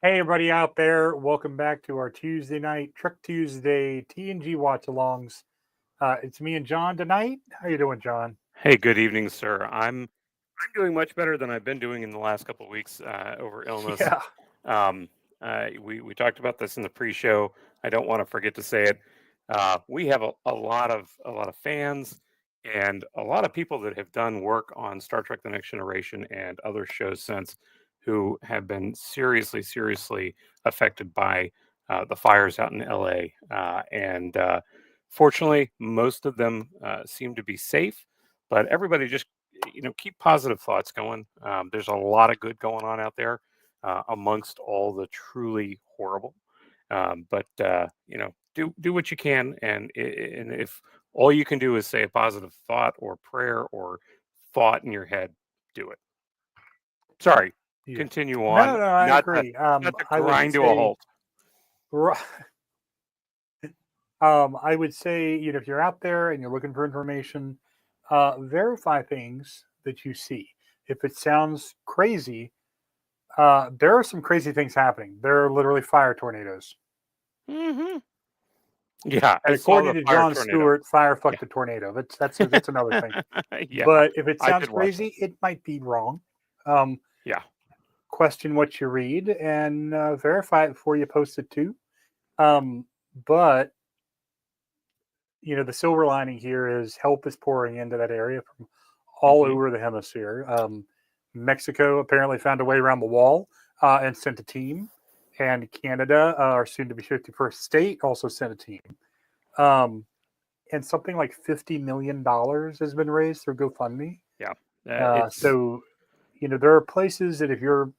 Hey, everybody out there. Welcome back to our Tuesday night, Trek Tuesday, TNG Watchalongs. It's me and John tonight. How you doing, John? Hey, good evening, sir. I'm doing much better than I've been doing in the last couple of weeks over illness. Yeah. Um, we talked about this in the pre-show. I don't want to forget to say it. We have a lot of fans and a lot of people that have done work on Star Trek: The Next Generation and other shows since, who have been seriously affected by the fires out in LA. And Fortunately, most of them seem to be safe. But everybody just keep positive thoughts going. There's a lot of good going on out there amongst all the truly horrible. Do what you can, and if all you can do is say a positive thought or prayer or thought in your head, do it. Sorry, Yeah. continue No, on. no, I Not agree. not to I would grind to a say, halt. ri- I would say, if you're out there and you're looking for information, verify things that you see. If it sounds crazy, there are some crazy things happening. There are literally fire tornadoes. Hmm. Yeah, I And saw according the to fire John tornado. Stewart, fire Yeah, fucked the tornado. That's another thing. yeah, But if it I sounds did watch that. crazy, it might be wrong. Um, Yeah. Question what you read and verify it before you post it too. But the silver lining here is help is pouring into that area from all Hmm. over the hemisphere. Mexico apparently found a way around the wall and sent a team, and Canada, our soon to be 51st state, also sent a team. Um, and something like $50 million has been raised through GoFundMe. Yeah, Uh, it's so, there are places that if you're,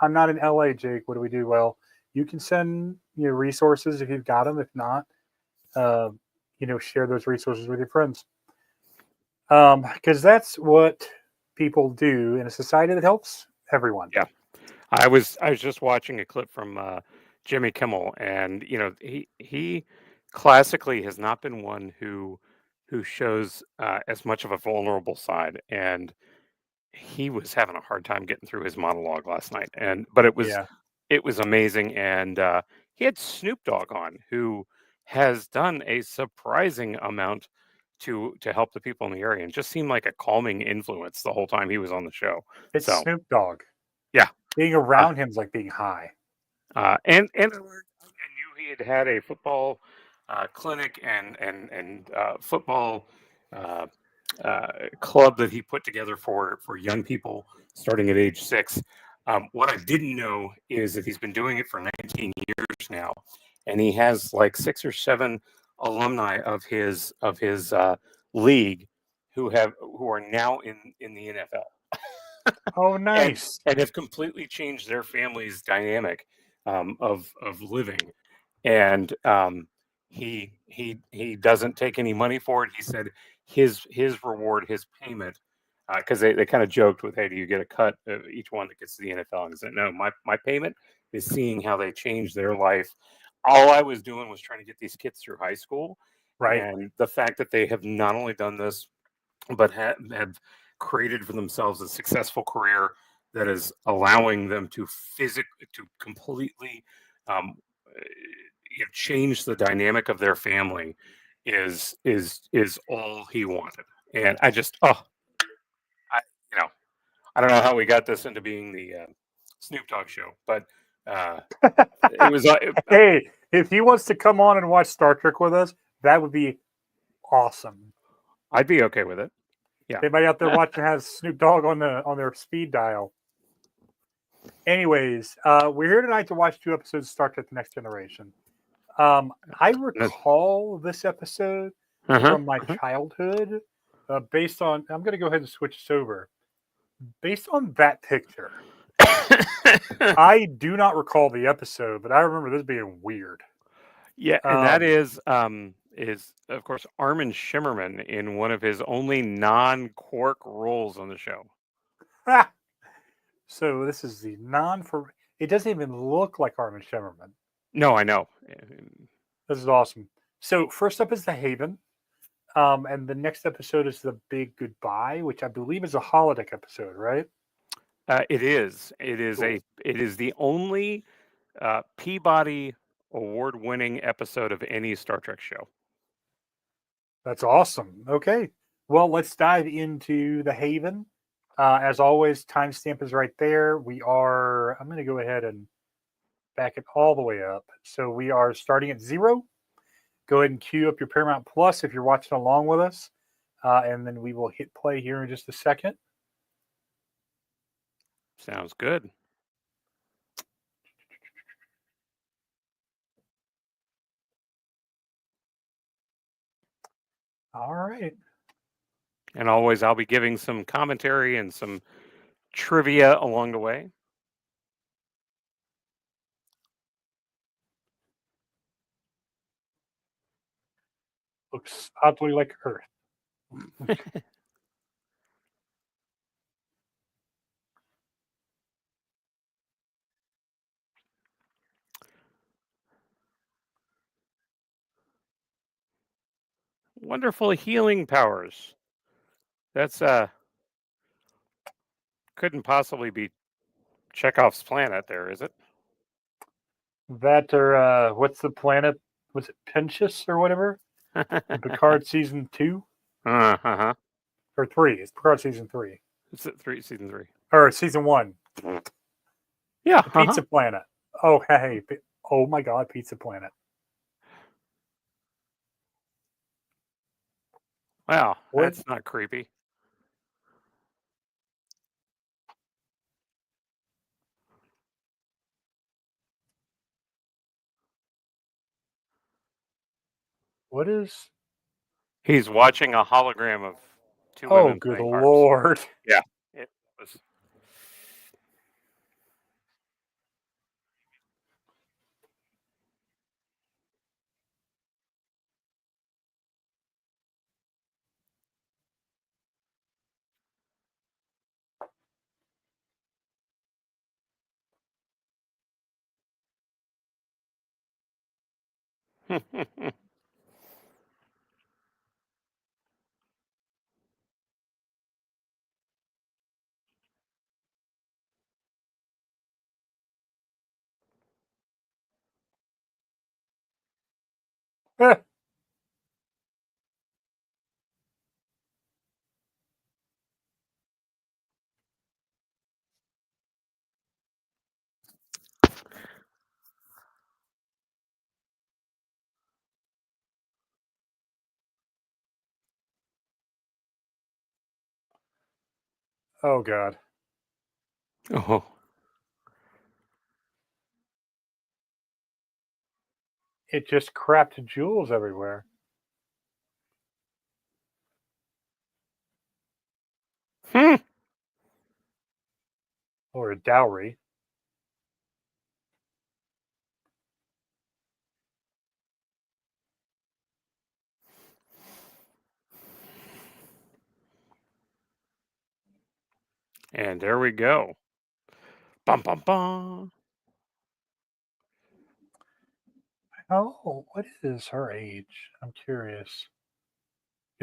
I'm not in LA, Jake. What do we do? Well, you can send resources if you've got them. If not, uh, share those resources with your friends. Because that's what people do in a society that helps everyone. yeah. I was just watching a clip from Jimmy Kimmel, and he classically has not been one who shows as much of a vulnerable side, and he was having a hard time getting through his monologue last night, and but Yeah, it was amazing, and he had Snoop Dogg on, who has done a surprising amount to help the people in the area, and just seemed like a calming influence the whole time he was on the show. it's So Snoop Dogg. yeah. Being Uh, around him is like being high. and I knew he had a football clinic and football uh, uh, club that he put together for young people starting at age 6. What I didn't know is that he's been doing it for 19 years now, and he has like 6 or 7 alumni of his league who are now in the NFL Oh, and nice. and have completely changed their family's dynamic of living. And he doesn't take any money for it. He said his reward, his payment, because they kind of joked with, hey, do you get a cut of each one that gets to the NFL? And he said, no, my payment is seeing how they change their life. All I was doing was trying to get these kids through high school, Right. and the fact that they have not only done this but have created for themselves a successful career that is allowing them to completely um, change the dynamic of their family is all he wanted. And I just I you know I don't know how we got this into being the Snoop Dogg show, but uh, it was Hey, if he wants to come on and watch Star Trek with us, that would be awesome. I'd be okay with it. Yeah. Anybody out there watching has Snoop Dogg on their speed dial. Anyways, we're here tonight to watch 2 episodes of Star Trek: The Next Generation. I recall this episode Uh-huh. from my Uh-huh. childhood, based on. I'm going to go ahead and switch this over. Based on that picture, I do not recall the episode, but I remember this being weird. Yeah, and that Um, is of course Armin Shimmerman in one of his only non-Quark roles on the show. so this is the non for. It doesn't even look like Armin Shimmerman. No, I know. This is awesome. So first up is the Haven. And the next episode is the Big Goodbye, which I believe is a holodeck episode, right? It is. It is Cool. a. It is the only Peabody award-winning episode of any Star Trek show. That's awesome. Okay. Well, let's dive into the Haven. As always, timestamp is right there. I'm going to go ahead and back it all the way up. So we are starting at 0. Go ahead and queue up your Paramount Plus if you're watching along with us. And then we will hit play here in just a second. Sounds good. All right. And always, I'll be giving some commentary and some trivia along the way. Looks oddly like Earth. Wonderful healing powers. That's couldn't possibly be Chekhov's planet there, is it? That or what's the planet? Was it Pinchus or whatever? In Picard season 2 uh-huh. or 3? It's Picard season 3. It's season 3. Or season 1. Yeah. The Pizza Planet. Oh, hey. Oh my God, Pizza Planet. Wow, What? that's not creepy. What is? He's watching a hologram of 2 Oh, women good playing harps. Lord. Yeah, it was. Oh God. Oh, It just crapped jewels everywhere. Or a dowry. and there we go. Bum bum bum. Oh, what is her age? I'm curious.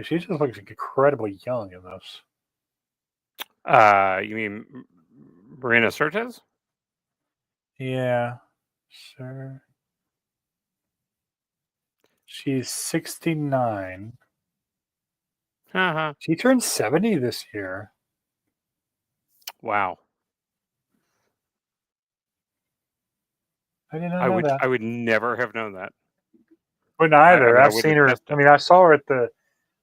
She just looks incredibly young in this. You mean Marina Sirtis? Yeah, sure. She's 69. Uh-huh. She turned 70 this year. Wow. I did not know that. I would never have known that. But neither. I I've wouldn't seen have her. guessed I it. mean, I saw her at the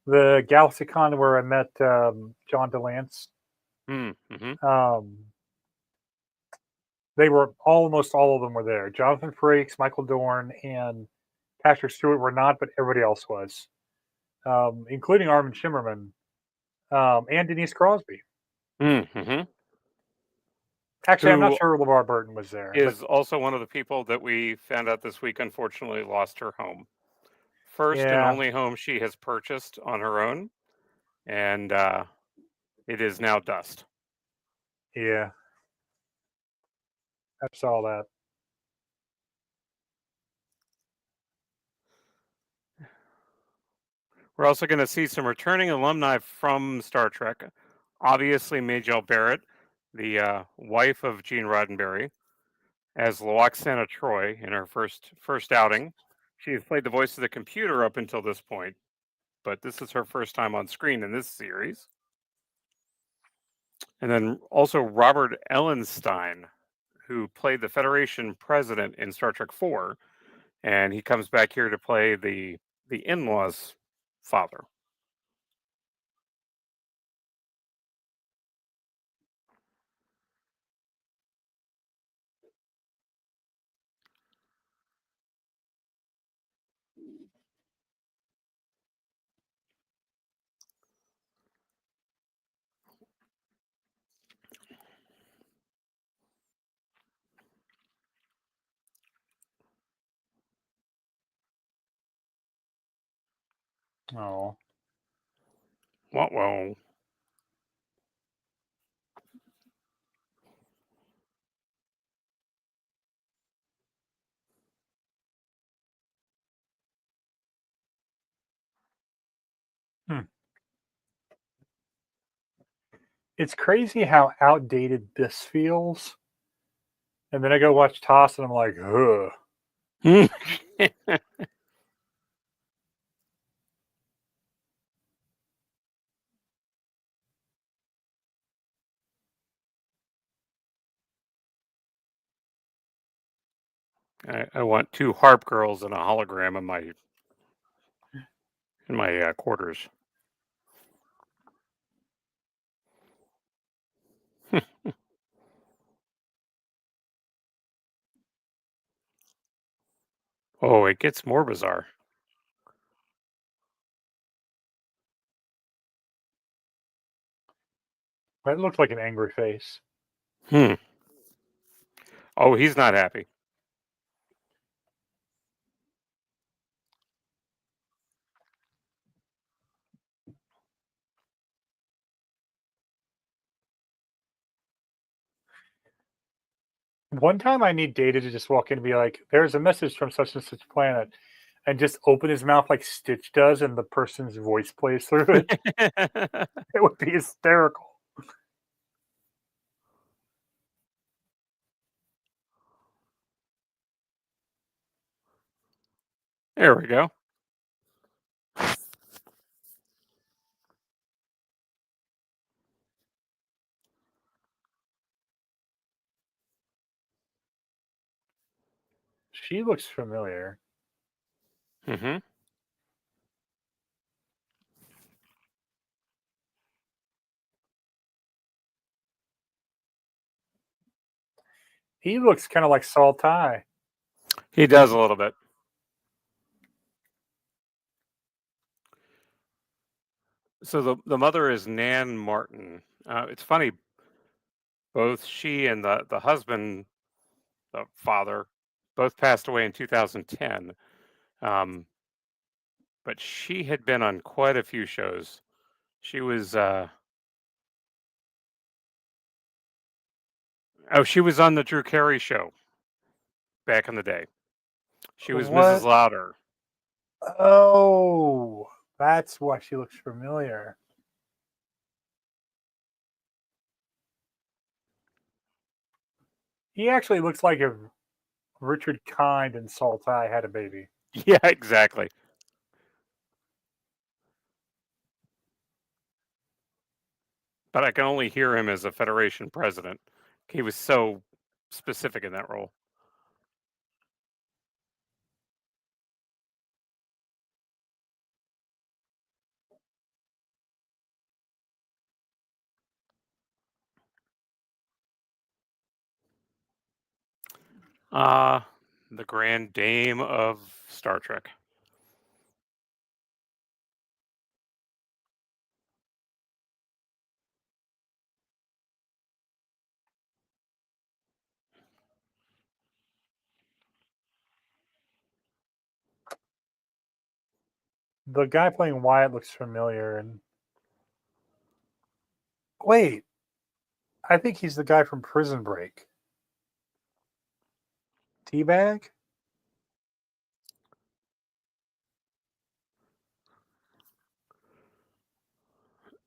GalaxyCon where I met John DeLance. Mm-hmm. They were almost all of them were there. Jonathan Frakes, Michael Dorn, and Patrick Stewart were not, but everybody else was, including Armin Shimmerman and Denise Crosby. Mm-hmm. Actually, I'm not Who sure LeVar Burton was there, but is also one of the people that we found out this week unfortunately lost her home. First and yeah, only home she has purchased on her own, and it is now dust. yeah, I saw that. We're also going to see some returning alumni from Star Trek. Obviously, Majel Barrett, the wife of Gene Roddenberry, as Loaxana Troy in her first outing. She has played the voice of the computer up until this point, but this is her first time on screen in this series. And then also Robert Ellenstein, who played the Federation president in Star Trek 4, and he comes back here to play the in-laws' father. Oh, Well, hmm. It's crazy how outdated this feels. And then I go watch Toss, and I'm like, ugh. I want two harp girls and a hologram in my quarters. Oh, it gets more bizarre. That looked like an angry face. Hmm. Oh, he's not happy. One time I need Data to just walk in and be like, there's a message from such and such planet, and just open his mouth like Stitch does, and the person's voice plays through it. It would be hysterical. There we go. She looks familiar. Mm-hmm. He looks kind of like Saul Ty. He does a little bit. So the mother is Nan Martin. It's funny, both she and the husband, the father, both passed away in 2010. Um, but she had been on quite a few shows. She was she was on the Drew Carey show back in the day. She was Mrs. What? Louder. Oh, that's why she looks familiar. He actually looks like if Richard Kind and Saul Ty had a baby. Yeah, exactly. But I can only hear him as a Federation president. He was so specific in that role. Uh the Grand Dame of Star Trek. The guy playing Wyatt looks familiar. And wait, I think he's the guy from Prison Break. Teabag?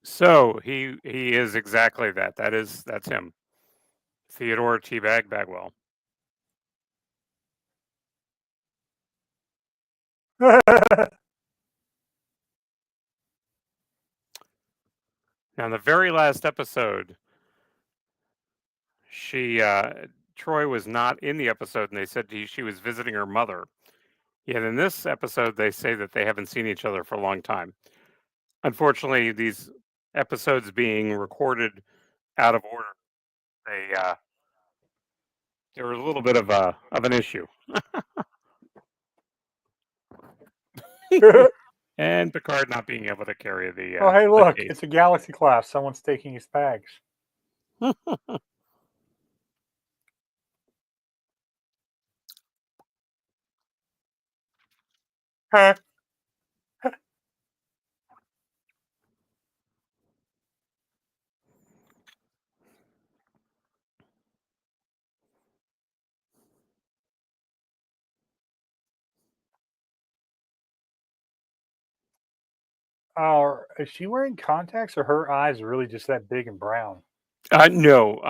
So he is exactly that. That's him. Theodore T. Bagwell. Now, in the very last episode, she Troy was not in the episode, and they said she was visiting her mother. Yet in this episode, they say that they haven't seen each other for a long time. Unfortunately, these episodes being recorded out of order, they there was a little bit of an issue, and Picard not being able to carry Oh, hey, the look, case. it's a galaxy class. Someone's taking his bags. Huh. Is she wearing contacts, or her eyes are really just that big and brown? No,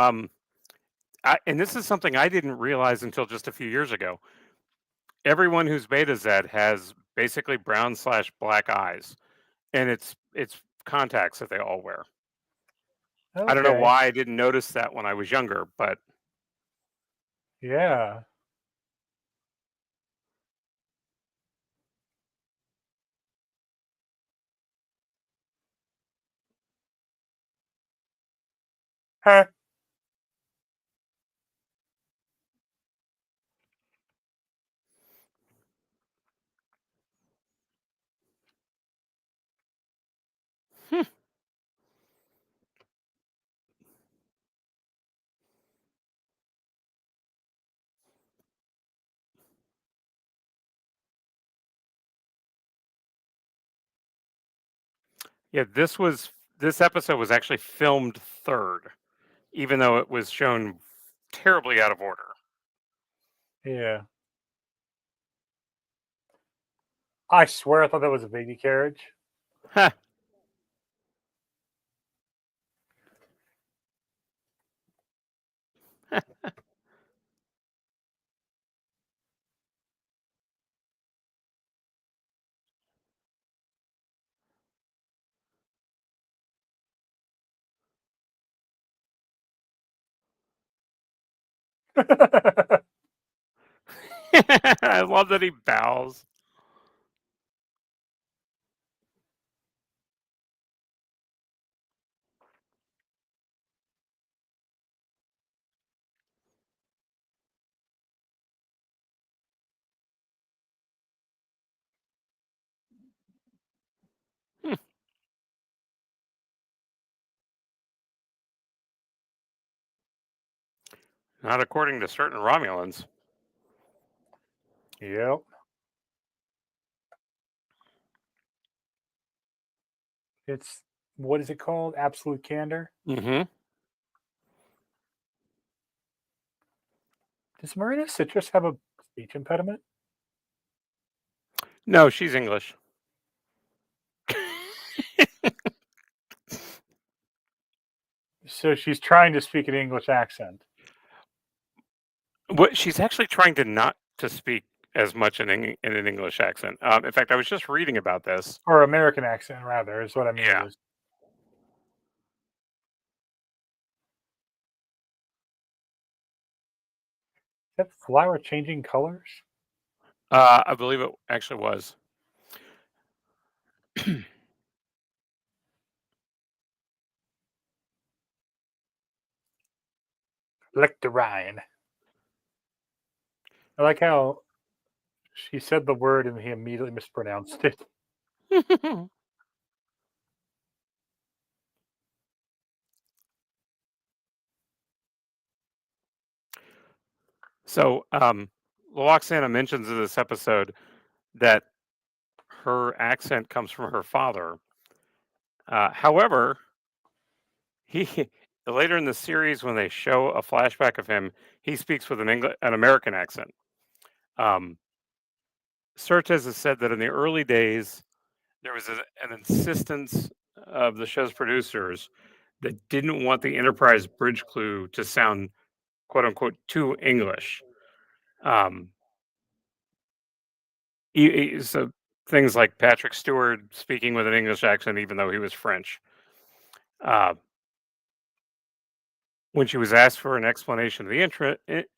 and this is something I didn't realize until just a few years ago. Everyone who's Beta Z has basically brown slash black eyes, and it's contacts that they all wear. I don't know Okay. why I didn't notice that when I was younger, but Yeah. Huh. yeah, this episode was actually filmed third, even though it was shown terribly out of order. Yeah. I swear I thought that was a baby carriage. I love that he bows. Not according to certain Romulans. Yep. It's what is it called? Absolute candor. Mm-hmm. Does Marina Citrus have a speech impediment? No, she's English. So she's trying to speak an English accent. What she's actually trying to not to speak as much in an English accent. In fact, I was just reading about this. Or American accent, rather, is what I mean. Yeah. Is that flower changing colors? I believe it actually was. Lick the Rhine. I like how she said the word and he immediately mispronounced it. So, Loxana mentions in this episode that her accent comes from her father. However, he later in the series when they show a flashback of him, he speaks with an American accent. Um, Certez has said that in the early days there was an insistence of the show's producers that didn't want the Enterprise bridge clue to sound quote unquote too English. Um, So things like Patrick Stewart speaking with an English accent, even though he was French. Uh, when she was asked for an explanation of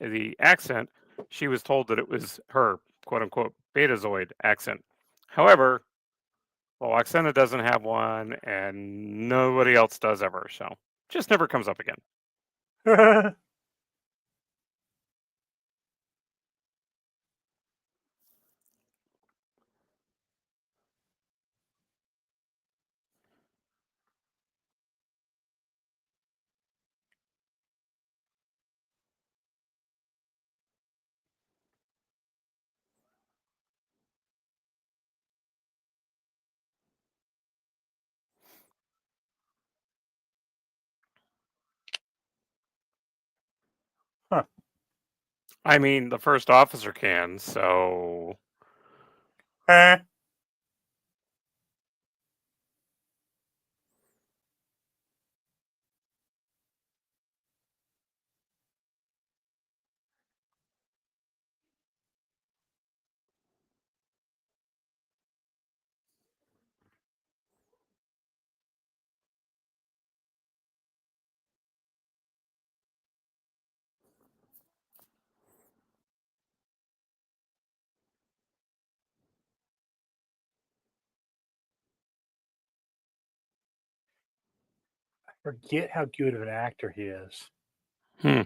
the accent, she was told that it was her quote unquote Betazoid accent. However, well, Oksana doesn't have one, and nobody else does ever. So just never comes up again. Huh. I mean, the first officer can, so Eh. Forget how good of an actor he is. hmm.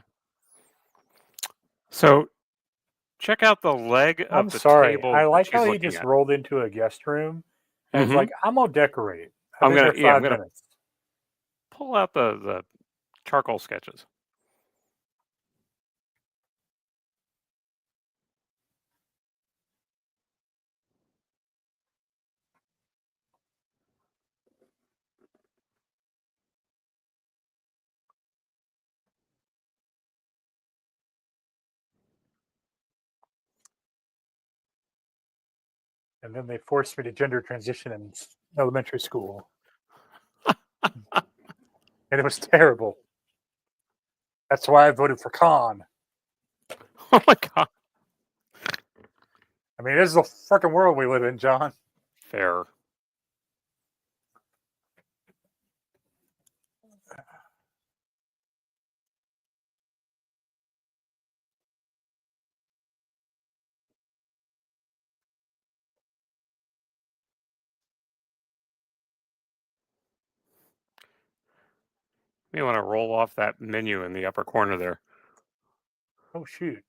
So check out the leg I'm of the sorry. I table that like how she's he looking just at. rolled into a guest room and it's Hmm. like, I'm gonna decorate. I've been here I'm 5 gonna minutes. pull out the charcoal sketches. And then they forced me to gender transition in elementary school. And it was terrible. That's why I voted for Khan. Oh my god, I mean, this is the freaking world we live in, John. fair. You want to roll off that menu in the upper corner there. Oh shoot.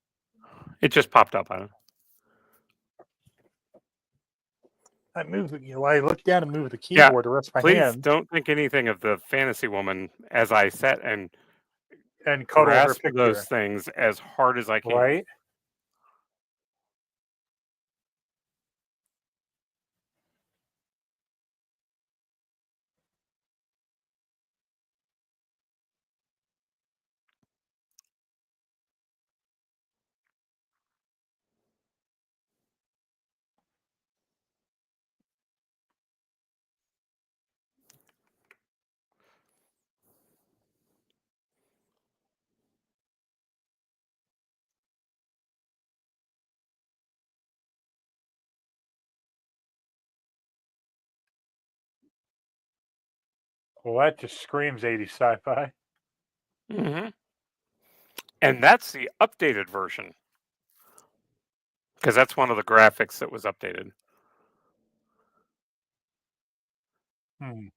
It just popped up on it. I moved, I looked down and moved the Yeah, keyboard to rest my please hands don't think anything of the fantasy woman as I sat and and cuddle her grasp those picture. things as hard as I can. Right? Well, that just screams 80s sci-fi. Hmm. And that's the updated version because that's one of the graphics that was updated. Hmm.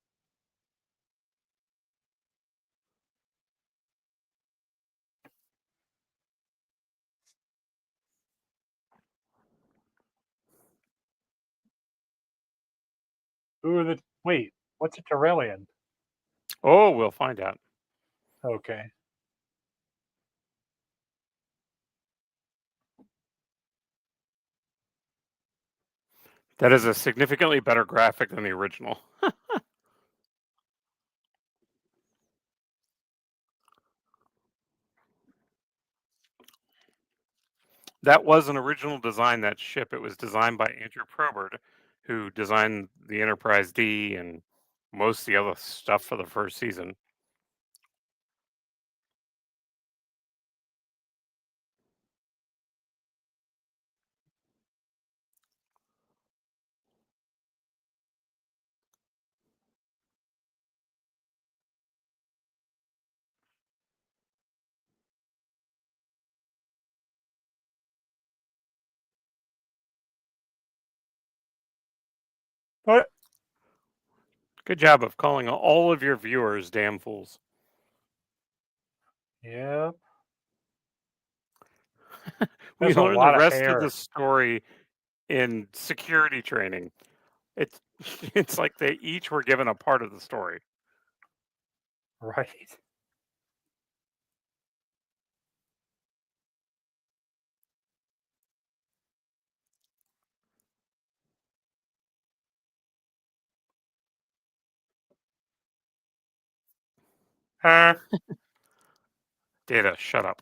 Who are the wait, what's a Terrellian? Oh, we'll find out. Okay. That is a significantly better graphic than the original. That was an original design, that ship. It was designed by Andrew Probert, who designed the Enterprise D and most of the other stuff for the first season. Good job of calling all of your viewers damn fools. Yeah. We There's a learned the lot of rest of the hair. story in security training. It's it's like they each were given a part of the story. Right. Huh. Data, shut up.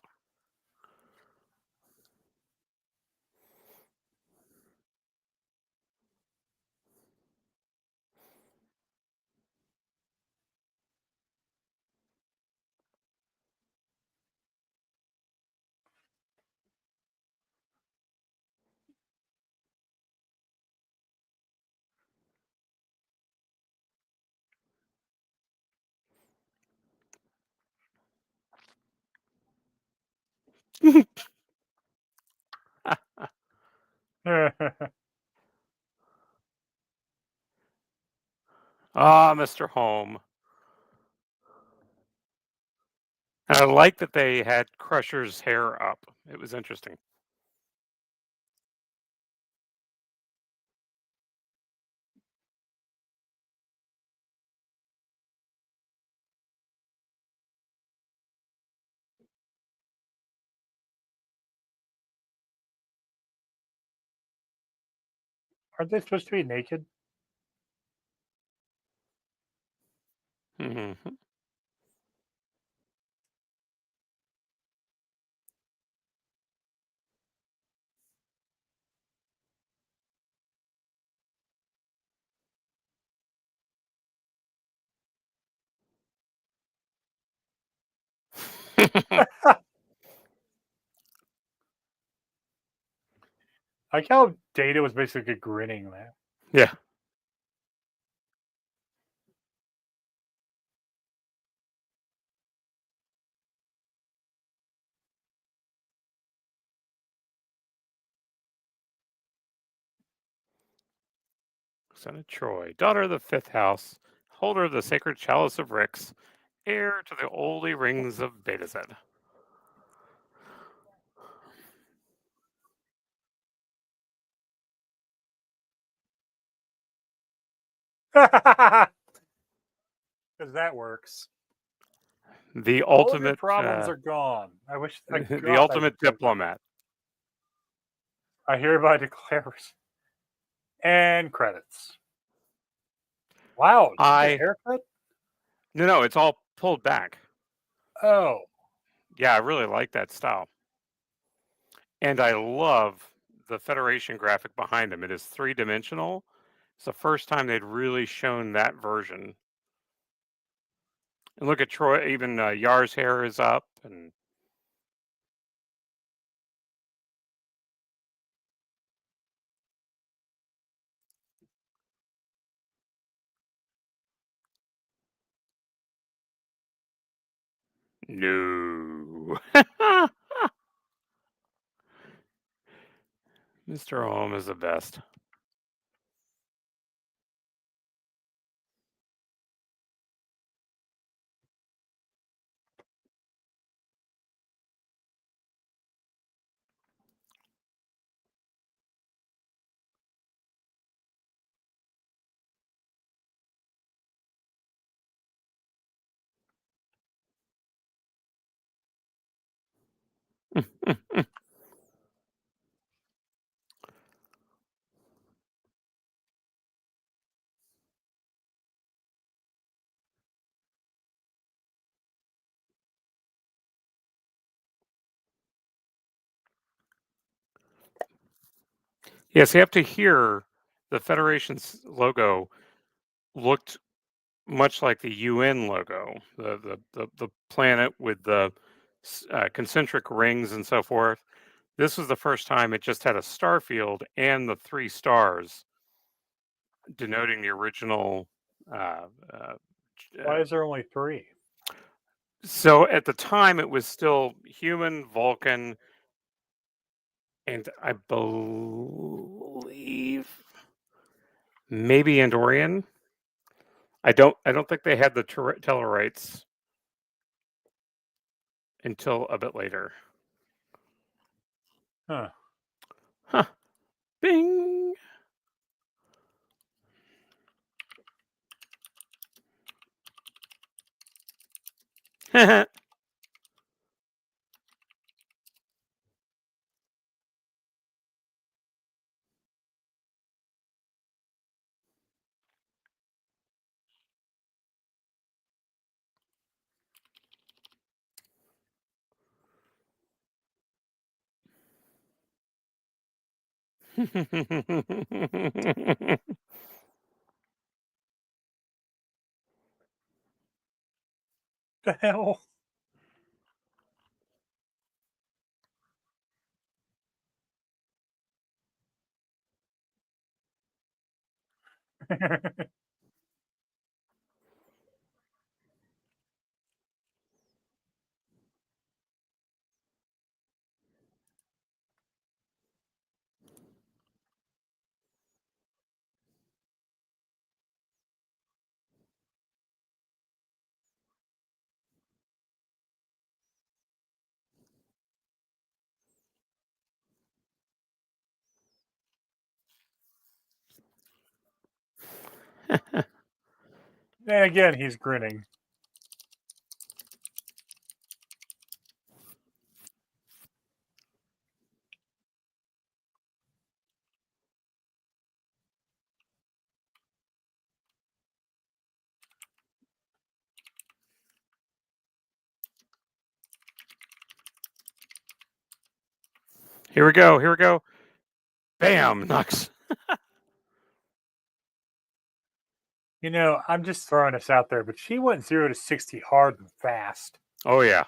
Ah, Mr. Home. And I like that they had Crusher's hair up. It was interesting. Aren't they supposed to be naked? Mhm. I like how Data was basically grinning, man. Yeah. Son of Troy, daughter of the fifth house, holder of the sacred chalice of Rix, heir to the holy rings of Betazed. Because that works. The All of your ultimate, problems are gone. I wish, I the God, I ultimate could say that. diplomat. I hereby declare. And credits. Wow, did you get a I haircut? no, it's all pulled back. Oh, Yeah, I really like that style, and I love the Federation graphic behind him. It is 3 dimensional. It's the first time they'd really shown that version. And look at Troy. Even Yar's hair is up, and no, Mr. Home is the best. Yes, you have to hear the Federation's logo looked much like the UN logo, the planet with the concentric rings and so forth. This was the first time it just had a star field and the 3 stars denoting the original. Uh, uh, why uh, is there only three? so at the time, it was still human, Vulcan, and I believe maybe Andorian. I don't think they had the Tellarites until a bit later. Huh. Huh. Bing. The hell? And again, he's grinning. Here we go. Here we go. Bam! Knocks. You know, I'm just throwing this out there, but she went 0 to 60 hard and fast. Oh yeah.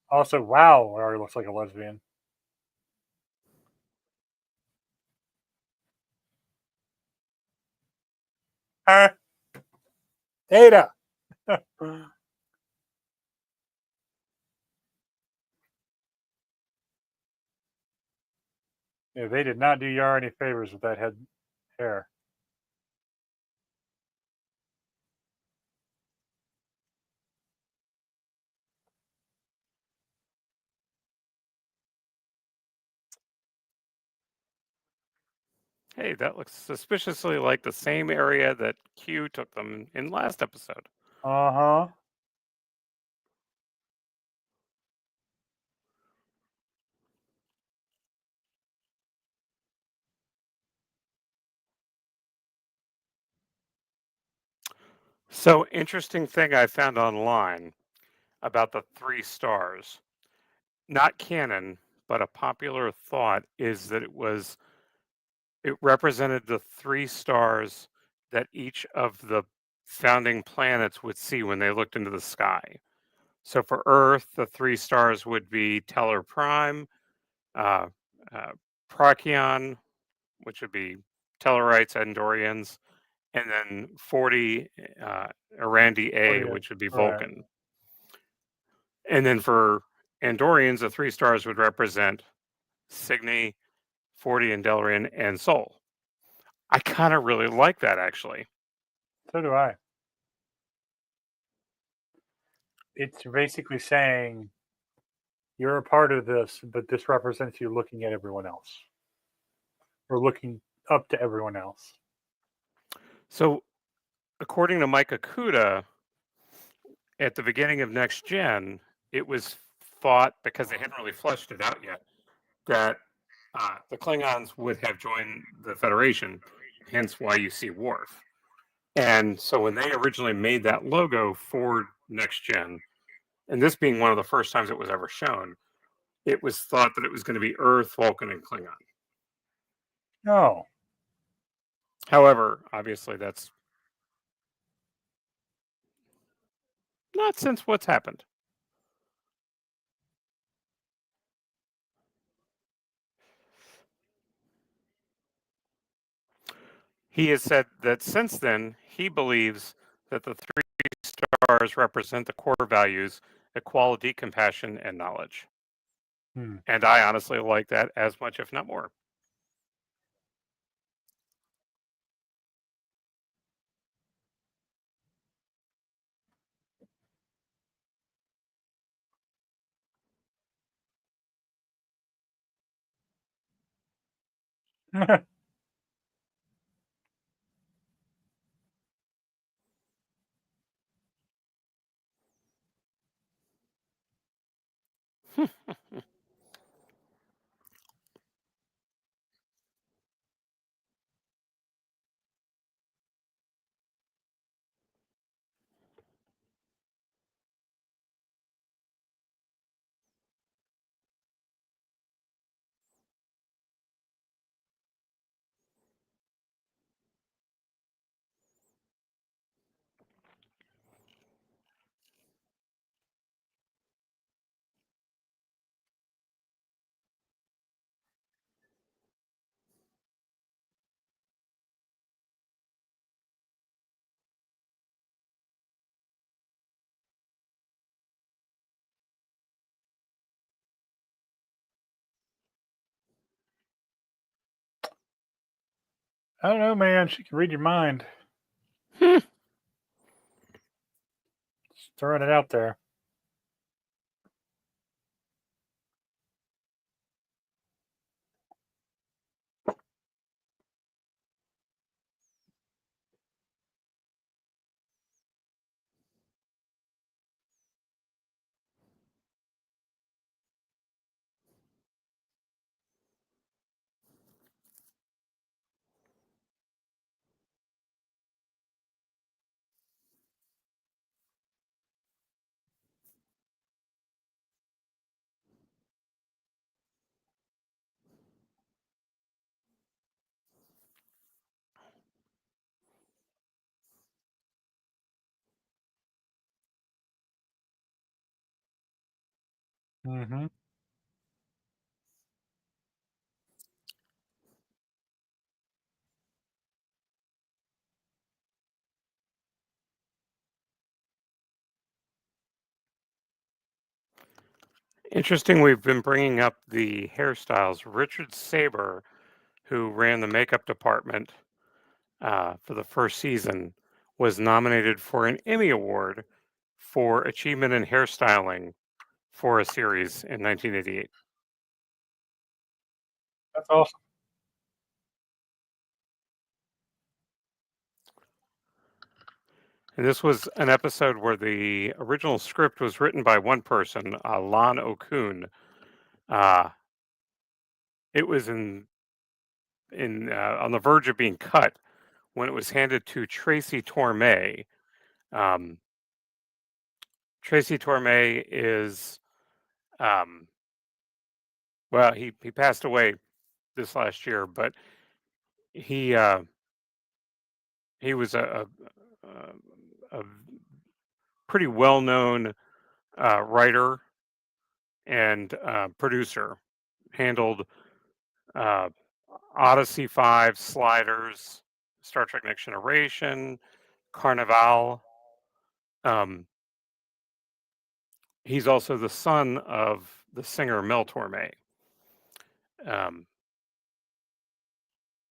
Also, wow, it already looks like a lesbian. Data. Yeah, they did not do Yara any favors with that head hair. Hey, that looks suspiciously like the same area that Q took them in last episode. Uh-huh. So interesting thing I found online about the 3 stars. Not canon, but a popular thought is that it represented the 3 stars that each of the founding planets would see when they looked into the sky. So for Earth, the 3 stars would be Teller Prime, uh, uh, Procyon, which would be Tellarites, Andorians, and then 40 Arandi A, 48. which would be Right. Vulcan. And then for Andorians, the 3 stars would represent Cygni, 40 Endelrian, and Sol. I kind of really like that actually. So do I. It's basically saying you're a part of this, but this represents you looking at everyone else or looking up to everyone else. So, according to Mike Okuda, at the beginning of Next Gen, it was thought, because they hadn't really fleshed it out yet, that the Klingons would have joined the Federation, hence why you see Worf. And so when they originally made that logo for Next Gen, and this being one of the first times it was ever shown, it was thought that it was going to be Earth, Vulcan, and Klingon. No. However, obviously that's not since what's happened. He has said that since then, he believes that the 3 stars represent the core values: equality, compassion, and knowledge. And I honestly like that as much, if not more. I don't know, man. She can read your mind. Just throwing it out there. Hmm. Interesting. We've been bringing up the hairstyles. Richard Saber, who ran the makeup department for the first season, was nominated for an Emmy Award for achievement in hairstyling for a series in 1988. That's awesome. And this was an episode where the original script was written by one person, Lon Okun. Uh, it was on the verge of being cut when it was handed to Tracy Torme. Um, Tracy Torme is um, well, he passed away this last year, but he uh, he was a pretty well known writer and producer. Handled uh, Odyssey 5, Sliders, Star Trek Next Generation, Carnival. Um, he's also the son of the singer Mel Torme. Um,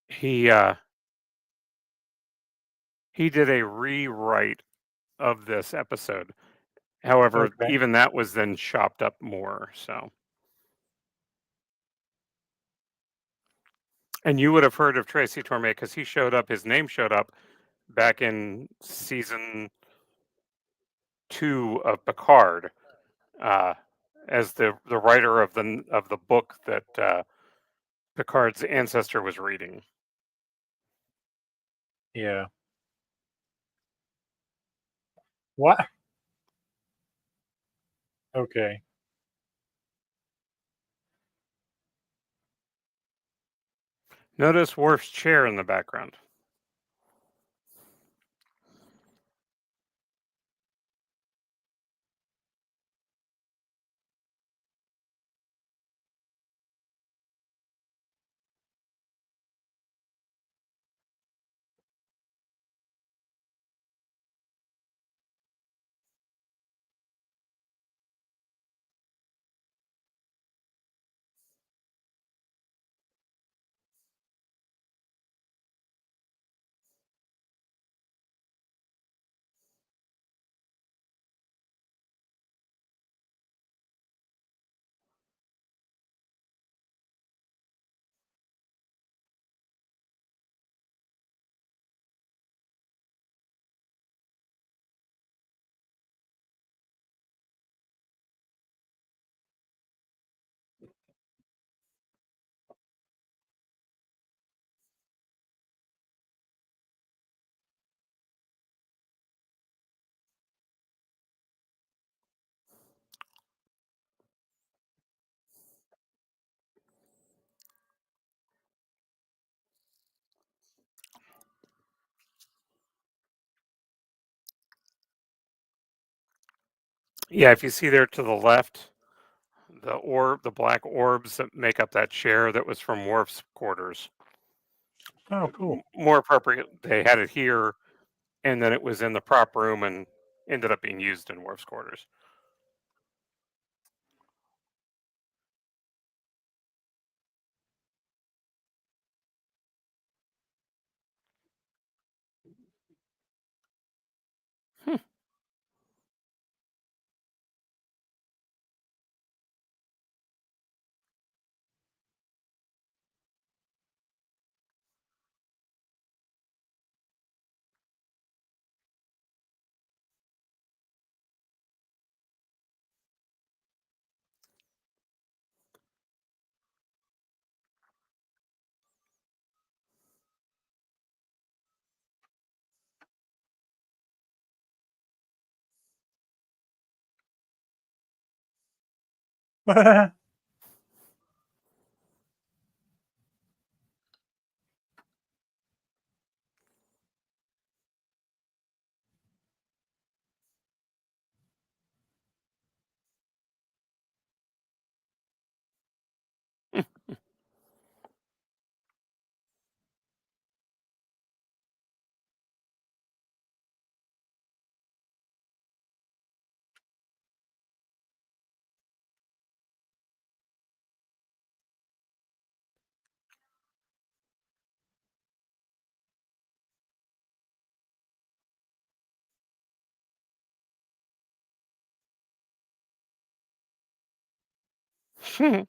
he uh, he did a rewrite of this episode. However, Okay. even that was then chopped up more. So, and you would have heard of Tracy Torme because he showed up. His name showed up back in season 2 of Picard uh, as the writer of the book that Picard's ancestor was reading. Yeah. What? Okay. Notice Worf's chair in the background. Yeah, if you see there to the left, the black orbs that make up that chair that was from Worf's quarters. Oh, cool. More appropriate, they had it here, and then it was in the prop room and ended up being used in Worf's quarters. Hmm.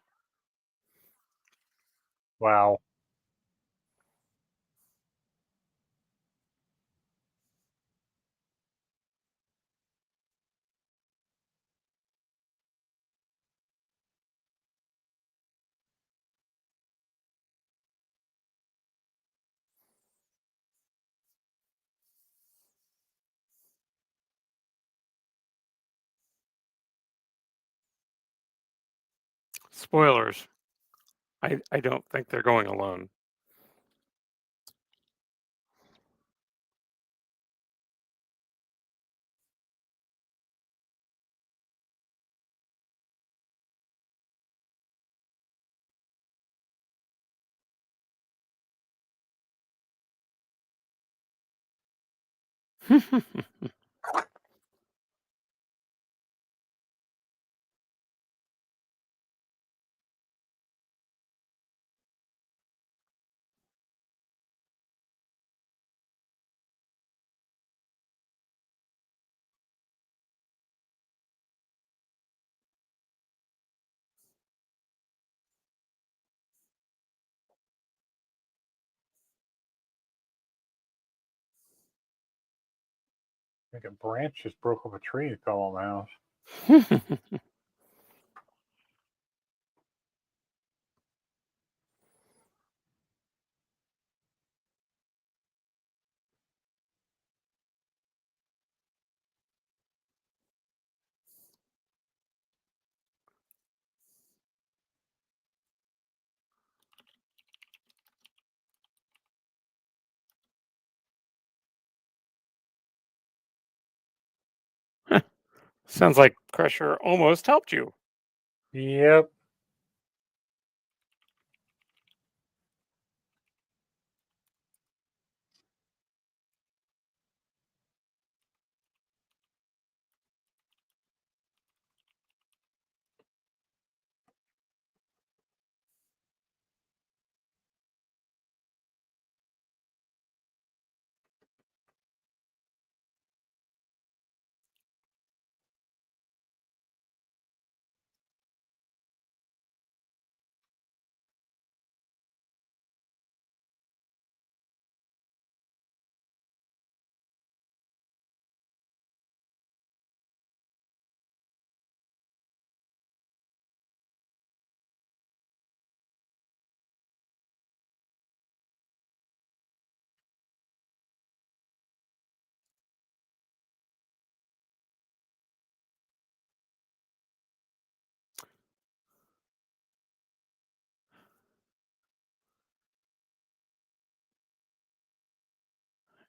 Wow. Spoilers. I don't think they're going alone. Like a branch just broke off a tree and fell on the house. Sounds like Crusher almost helped you. Yep.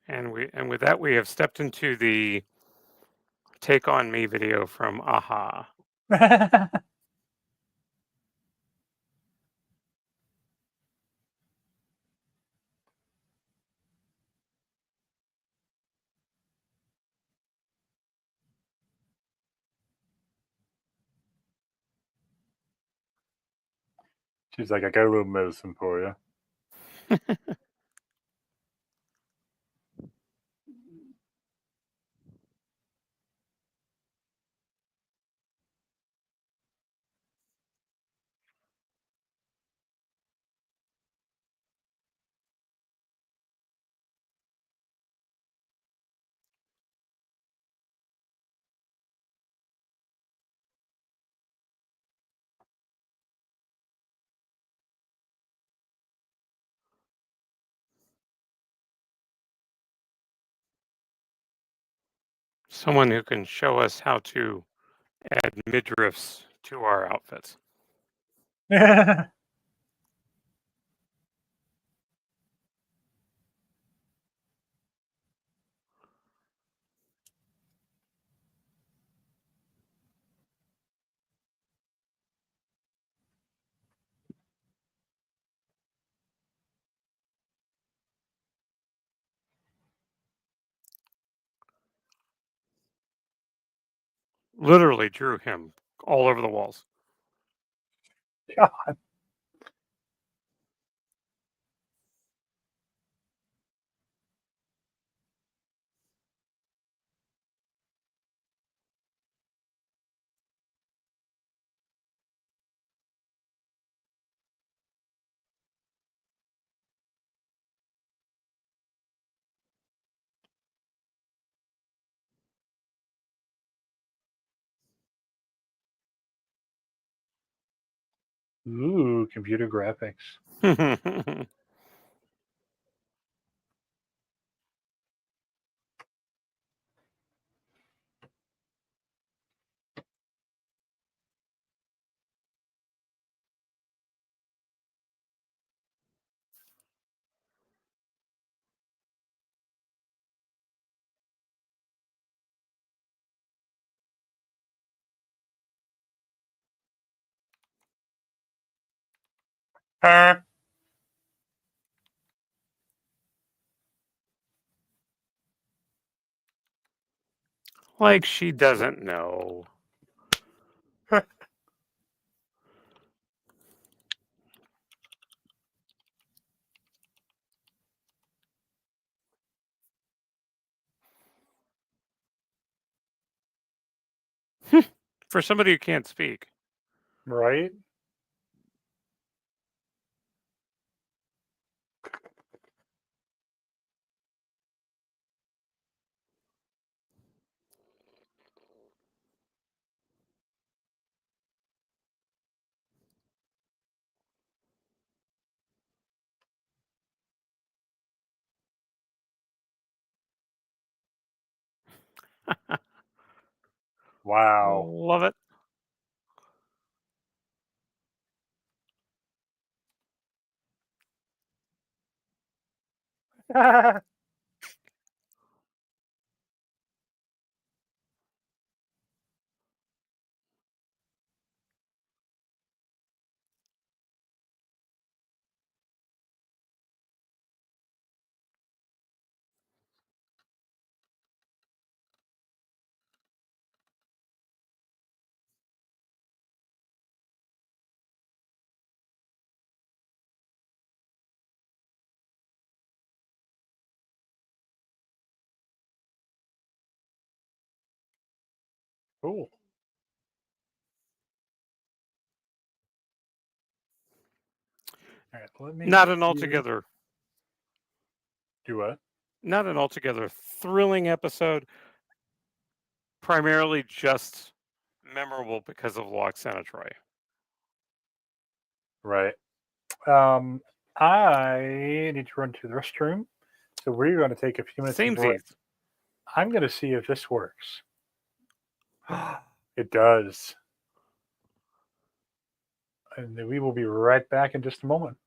And with that we have stepped into the Take on Me video from Aha. She's like, I got a little medicine for you. Someone who can show us how to add midriffs to our outfits. Literally drew him all over the walls. God. Ooh, computer graphics. Like she doesn't know. For somebody who can't speak. Right? Wow. Love it. Cool. All right, let me Not an see. altogether Do what? not an altogether thrilling episode, primarily just memorable because of Loxana Troy. Right. I need to run to the restroom, so we're going to take a few minutes of break. Samesies. I'm going to see if this works. It does. And we will be right back in just a moment.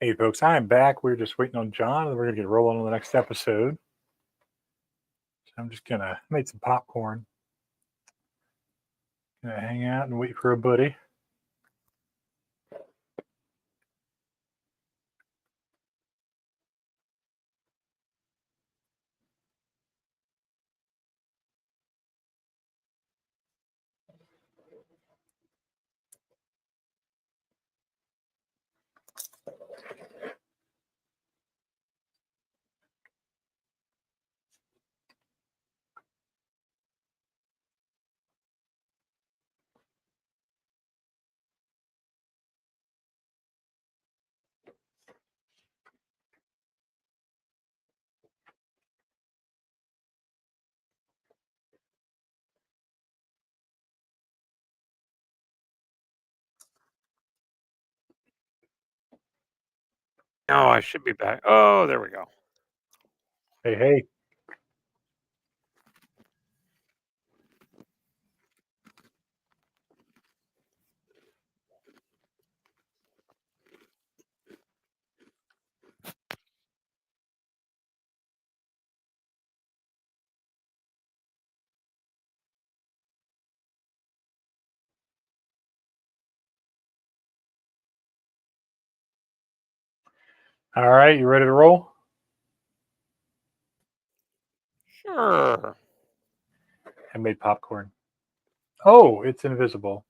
Hey, folks, I am back. We're just waiting on John, and we're going to get rolling on the next episode. So I'm just going to make some popcorn. Going to hang out and wait for a buddy. No, I should be back. Oh, there we go. Hey, hey. All right, you ready to roll? Sure. I made popcorn. Oh, it's invisible.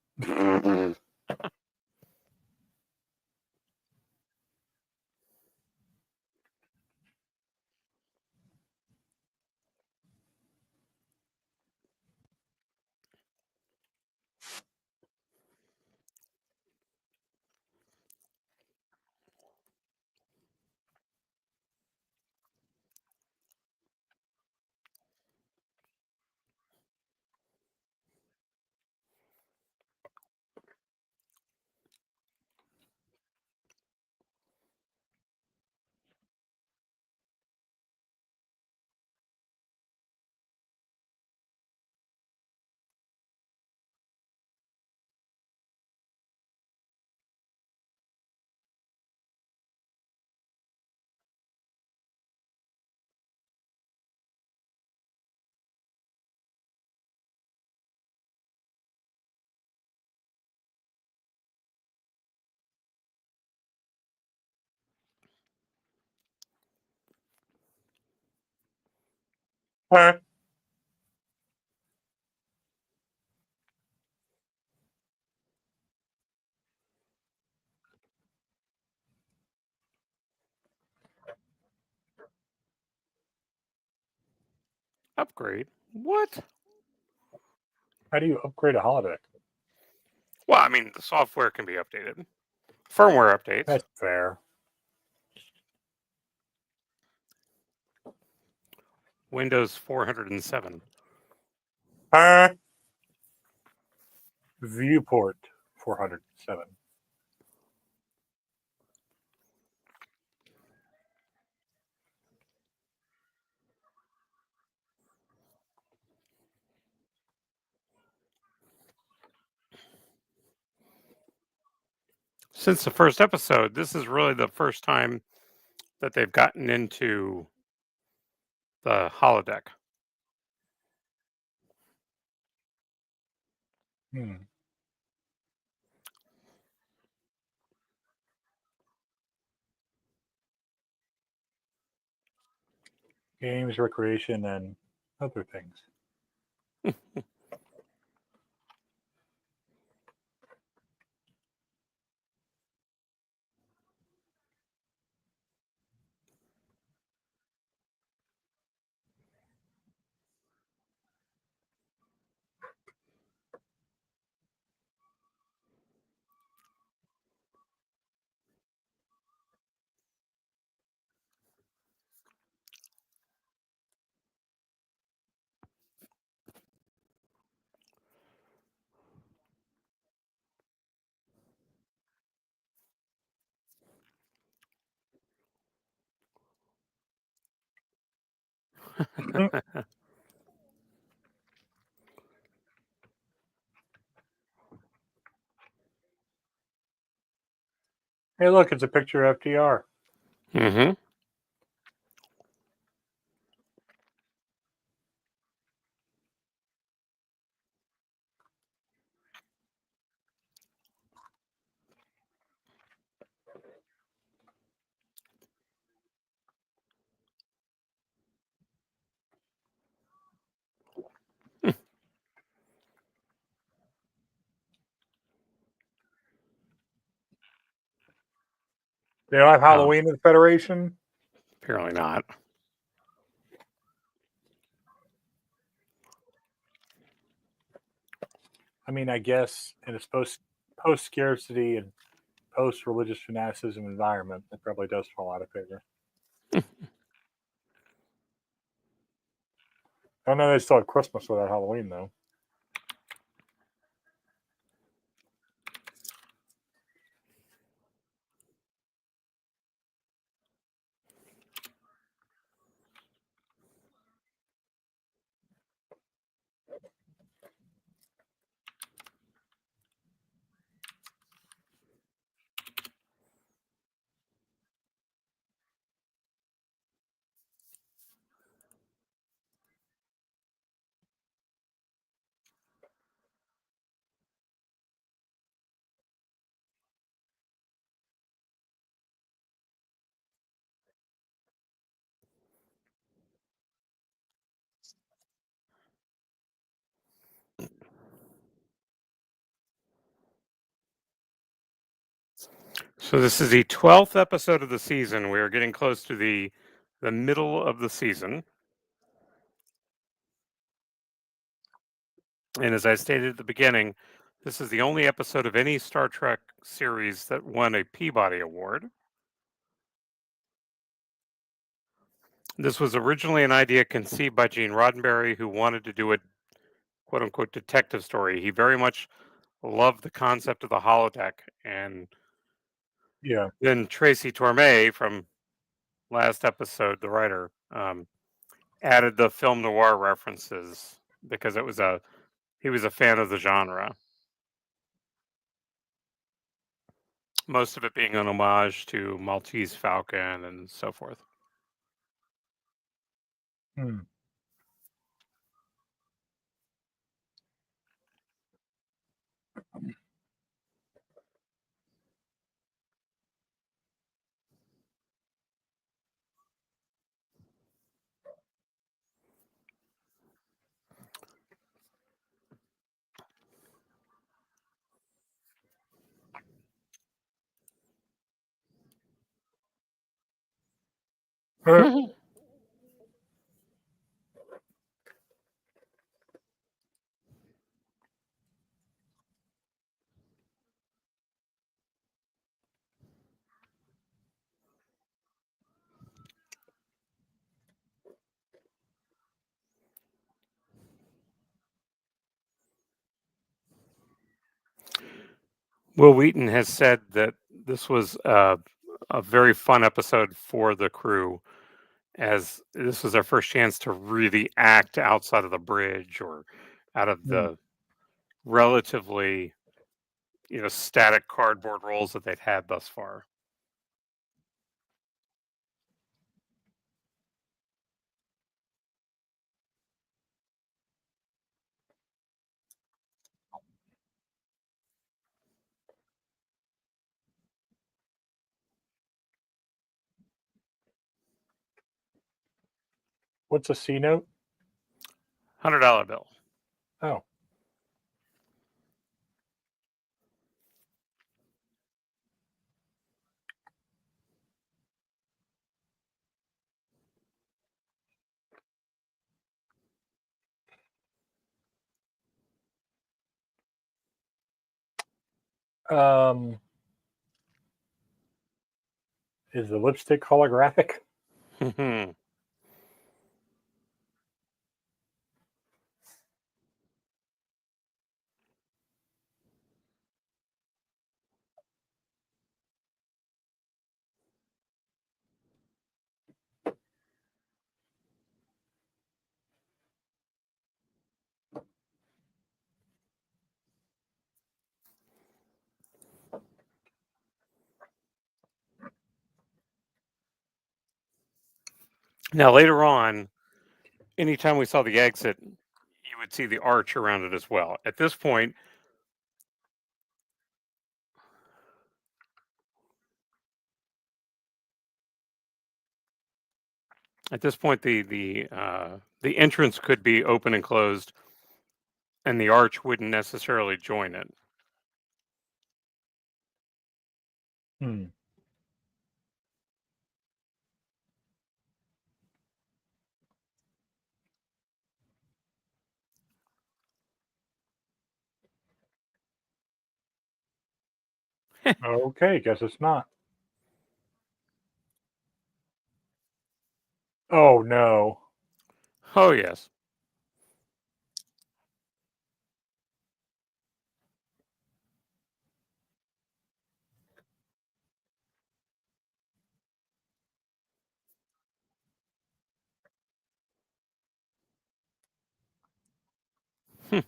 Upgrade. What? How do you upgrade a holodeck? Well, I mean, the software can be updated. Firmware updates. That's fair. Windows 407. Viewport 407. Since the first episode, this is really the first time that they've gotten into the holodeck. Hmm. Games, recreation, and other things. Hey, look, it's a picture of FDR. Mm-hmm. They don't have Oh, Halloween in the Federation. apparently not. I mean, I guess in a post scarcity and post religious fanaticism environment, it probably does fall out of favor. I know they still have Christmas without Halloween, though. So this is the 12th episode of the season. We are getting close to the middle of the season. And as I stated at the beginning, this is the only episode of any Star Trek series that won a Peabody Award. This was originally an idea conceived by Gene Roddenberry, who wanted to do a quote unquote detective story. He very much loved the concept of the holodeck. And Yeah. then Tracy Torme from last episode, the writer, added the film noir references because he was a fan of the genre. Most of it being an homage to Maltese Falcon and so forth. Hmm. Will Wheaton has said that this was a very fun episode for the crew, as this was their first chance to really act outside of the bridge or out of Hmm. the relatively, static cardboard roles that they'd had thus far. What's a C note? $100 bill. Oh. Is the lipstick holographic? Now later on, anytime we saw the exit, you would see the arch around it as well. At this point, the entrance could be open and closed, and the arch wouldn't necessarily join it. Hmm. Okay, guess it's not. Oh no. Oh yes. Hmm.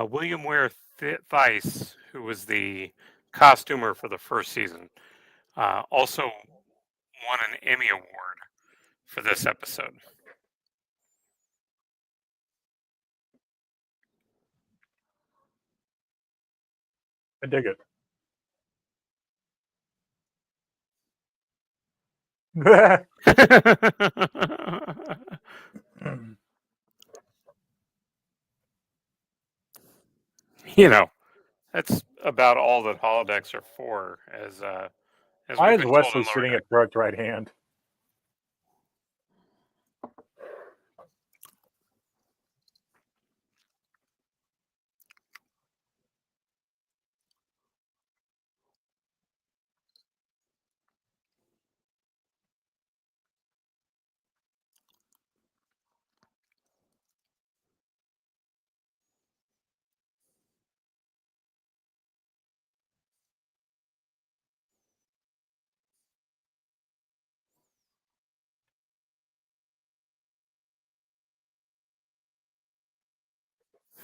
William Ware Thice, who was the costumer for the first season, also won an Emmy Award for this episode. I dig it. You know, that's about all that holodecks are for, as Why we've is been told Wesley in lower sitting deck. at Brett's right hand?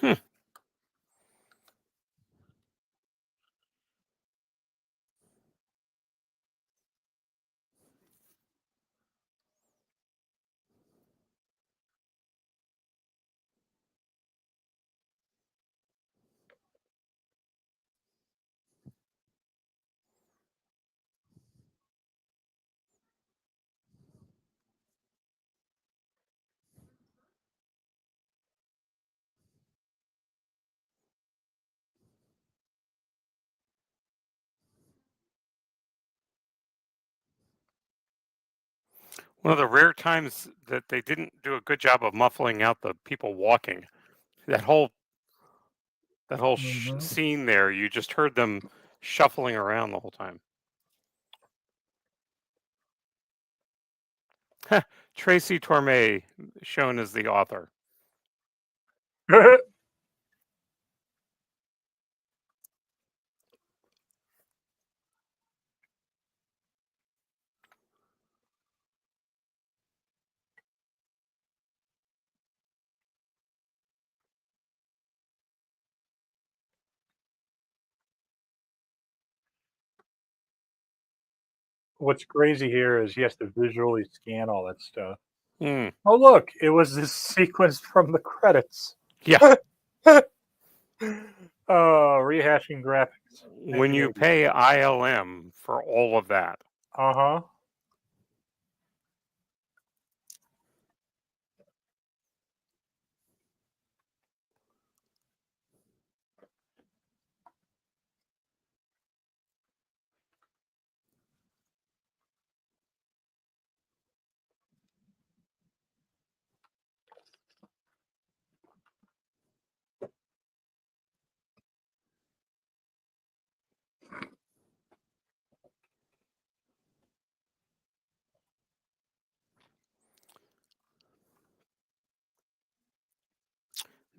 Hmm. One of the rare times that they didn't do a good job of muffling out the people walking. That whole Hmm. scene there, you just heard them shuffling around the whole time. Tracy Torme, shown as the author. What's crazy here is he has to visually scan all that stuff. Hmm. Oh, look, it was this sequence from the credits. Yeah. Rehashing graphics. When you 1980. pay ILM for all of that. Uh-huh.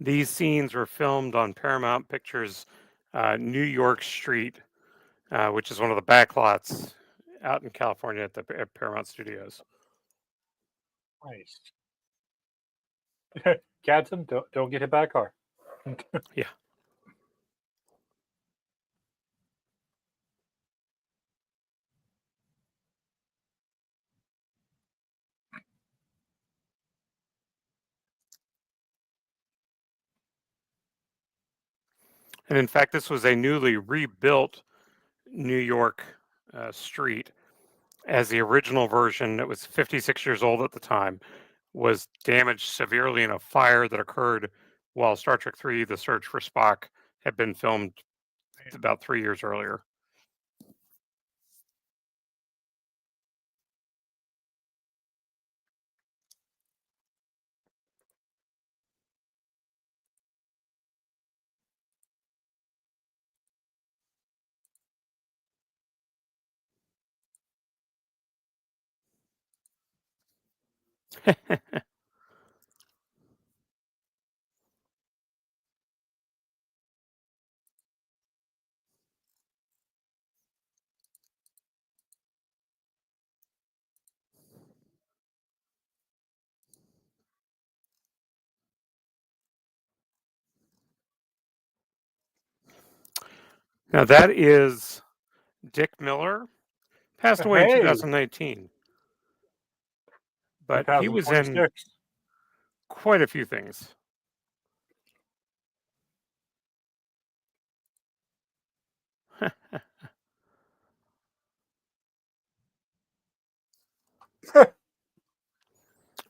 These scenes were filmed on Paramount Pictures' New York Street, which is one of the backlots out in California at the Paramount Studios. Nice. Gadsden, don't get hit by a car. Yeah. And in fact, this was a newly rebuilt New York street, as the original version, that was 56 years old at the time, was damaged severely in a fire that occurred while Star Trek III: The Search for Spock had been filmed about 3 years earlier. Now that is Dick Miller, passed away in Hey, 2019, but he was in 2026. quite a few things.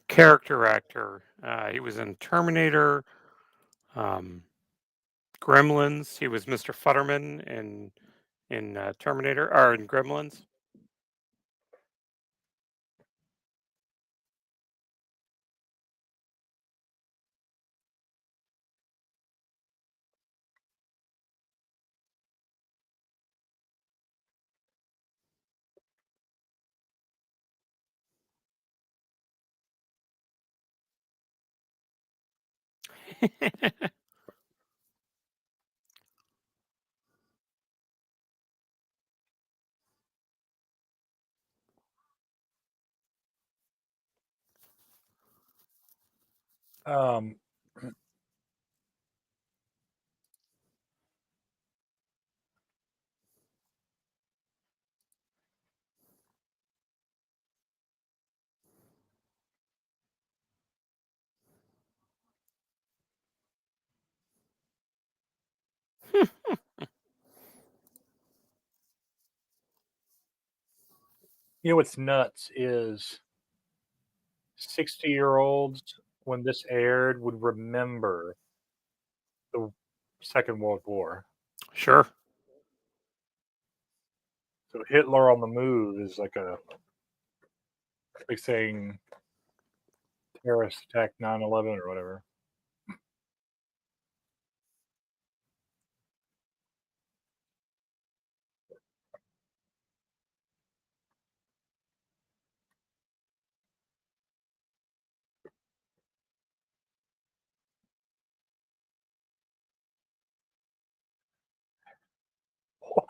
Character actor. He was in Terminator, um, Gremlins. He was Mr. Futterman in Terminator or in Gremlins. Um, you know what's nuts is 60-year-olds when this aired would remember the Second World War. Sure. So Hitler on the move is like saying terrorist attack 9/11 or whatever. What?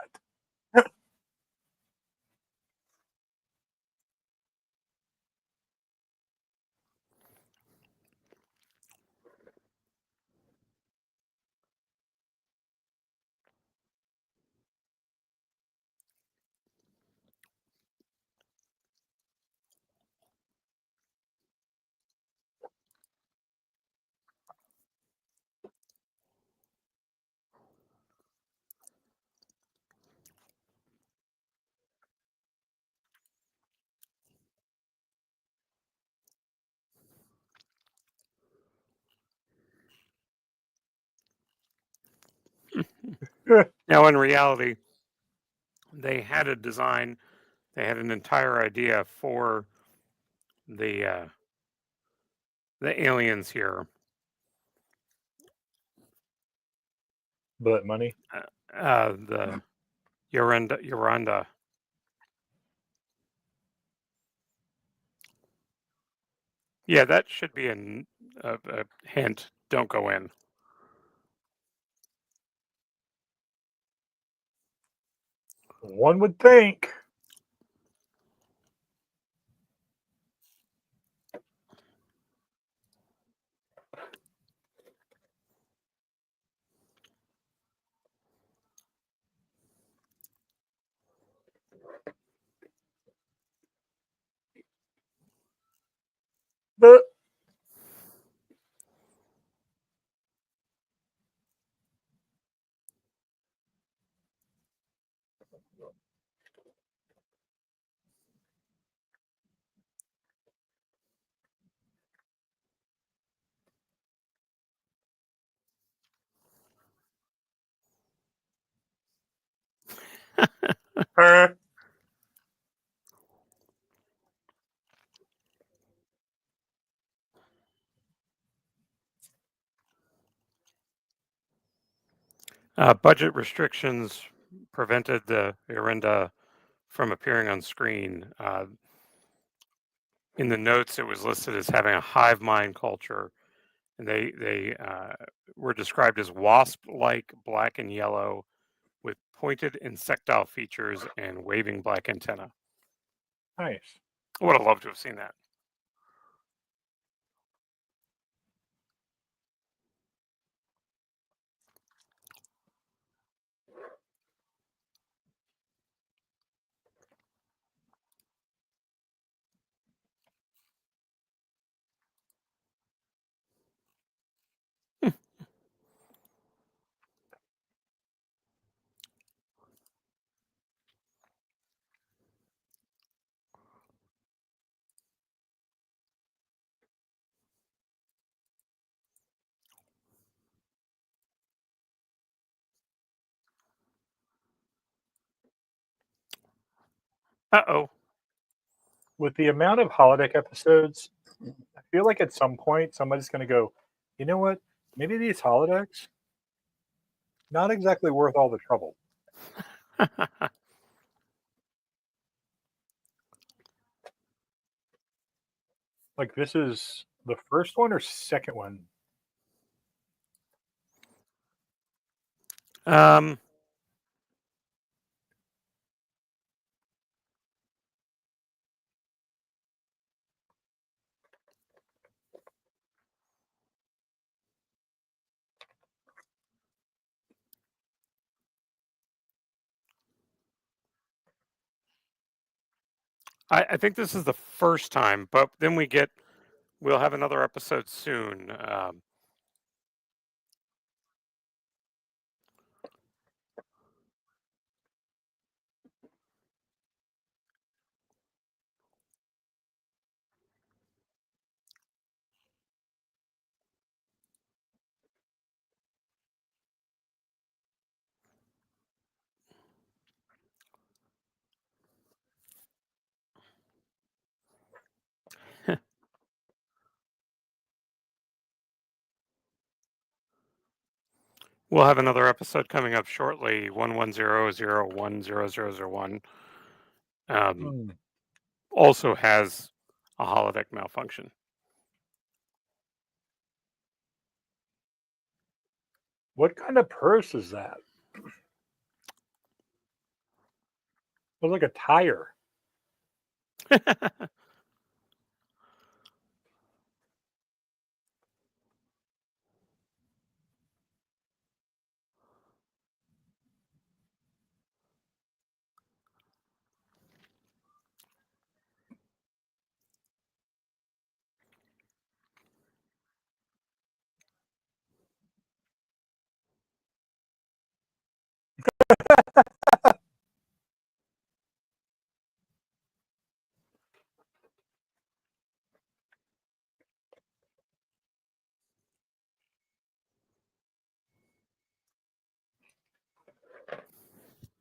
Now, in reality, they had a design. They had an entire idea for the the aliens here. But money. The Yoranda. Yeah, that should be a hint. Don't go in. One would think. But uh, Budget restrictions prevented the Orinda from appearing on screen. In the notes, it was listed as having a hive mind culture, and they were described as wasp-like black and yellow with pointed insectile features and waving black antenna. nice. I would have loved to have seen that. Uh-oh. With the amount of holodeck episodes, I feel like at some point somebody's going to go, you know what? Maybe these holodecks not exactly worth all the trouble. Like this is the first one or second one? um, I think this is the first time, but then we'll have another episode soon. We'll have another episode coming up shortly. 110010001 Hmm. also has a holodeck malfunction. What kind of purse is that? Looks like a tire.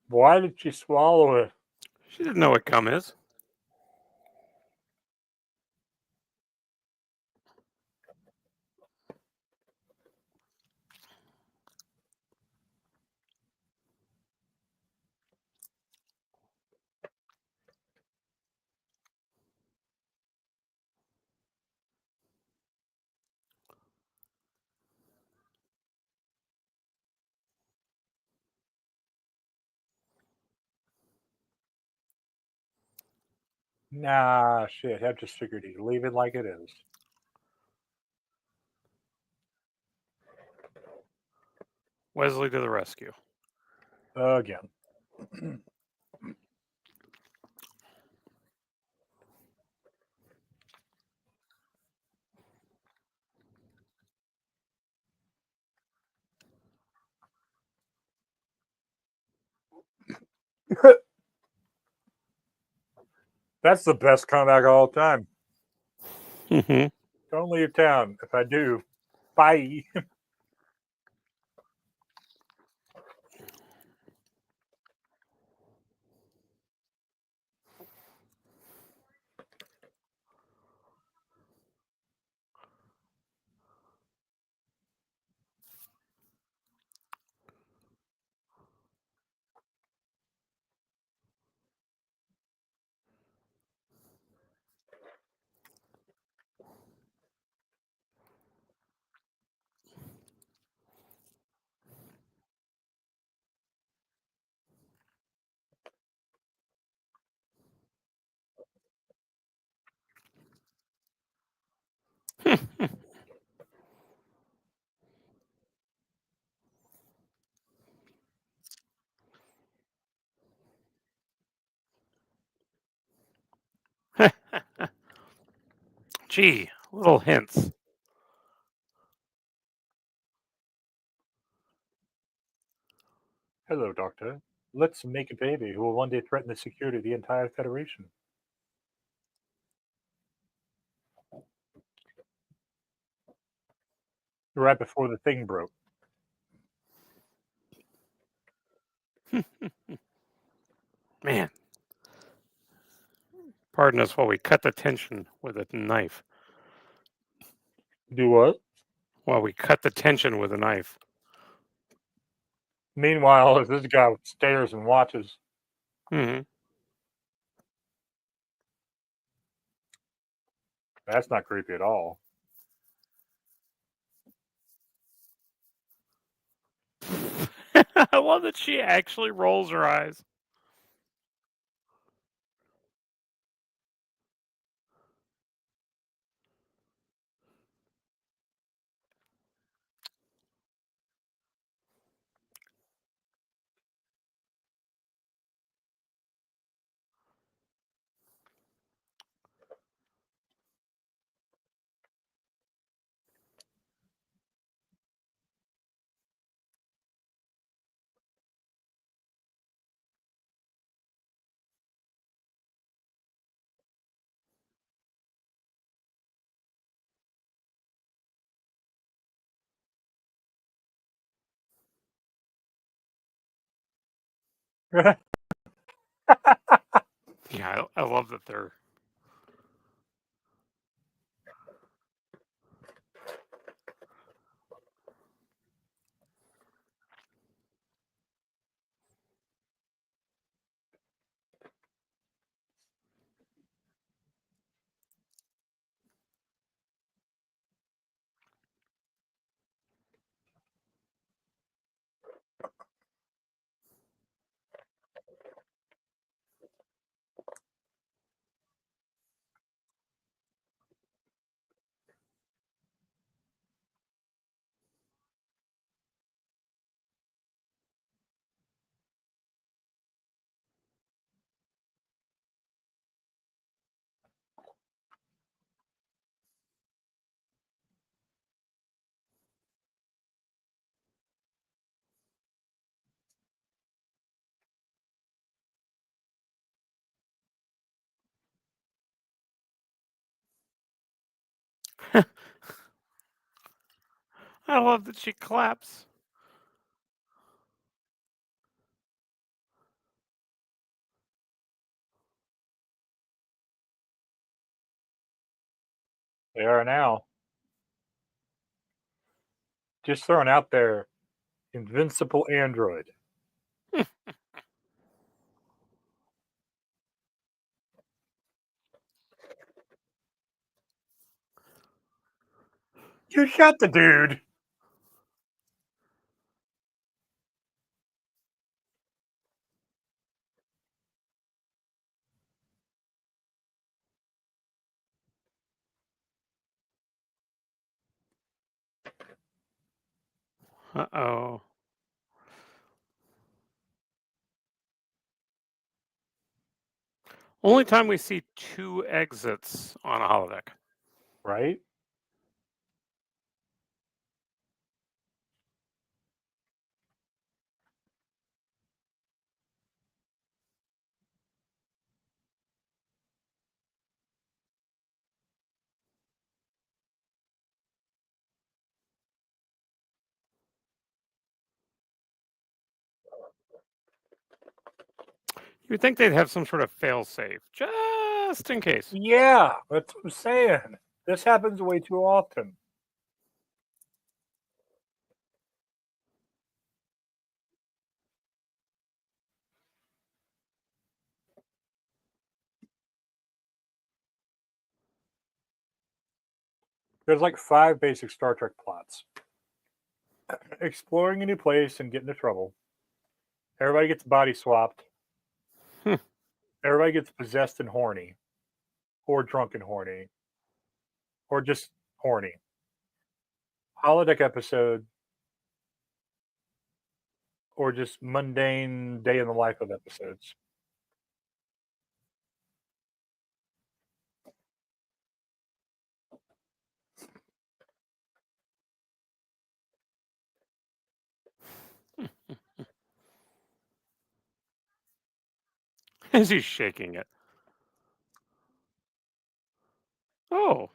Why did she swallow it? She didn't know what cum is. Nah, shit. I just figured he'd leave it like it is. Wesley to the rescue. Again. That's the best comeback of all time. Mm-hmm. Don't leave town. If I do, bye. Gee, little hints. Hello, Doctor. Let's make a baby who will one day threaten the security of the entire Federation. Right before the thing broke. Man, pardon us while we cut the tension with a knife. Do what? While we cut the tension with a knife. Meanwhile, as this guy stares and watches, Mm-hmm. that's not creepy at all. I love that she actually rolls her eyes. Yeah, I love that they're. I love that she claps. They are now. Just throwing out there, invincible android. You shot the dude. Uh-oh. Only time we see 2 exits on a holodeck. right? You would think they'd have some sort of fail-safe, just in case. Yeah, that's what I'm saying. This happens way too often. There's like 5 basic Star Trek plots: exploring a new place and get into trouble. Everybody gets body swapped. Hmm. Everybody gets possessed and horny, or drunk and horny, or just horny. Holodeck episode, or just mundane day in the life of episodes. As he's shaking it. Oh,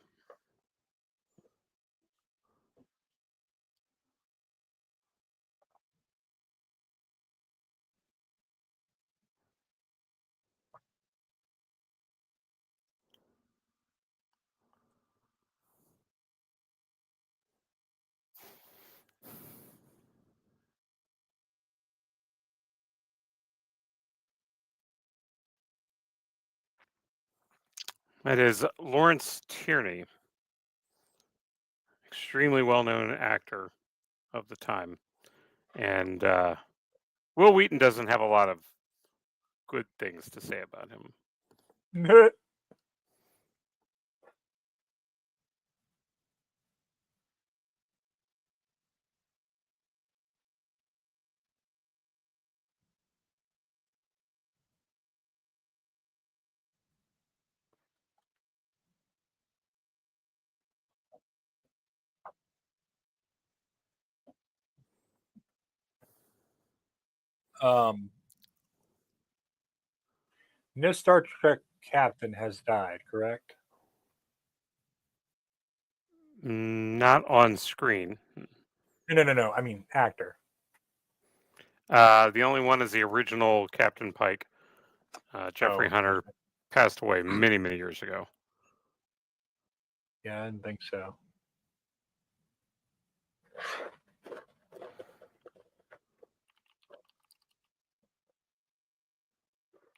that is Lawrence Tierney, extremely well-known actor of the time. And Will Wheaton doesn't have a lot of good things to say about him. um, no Star Trek captain has died, correct? Not on screen. No. I mean actor. The only one is the original Captain Pike. Jeffrey Oh, Hunter passed away many, many years ago. yeah, I didn't think so.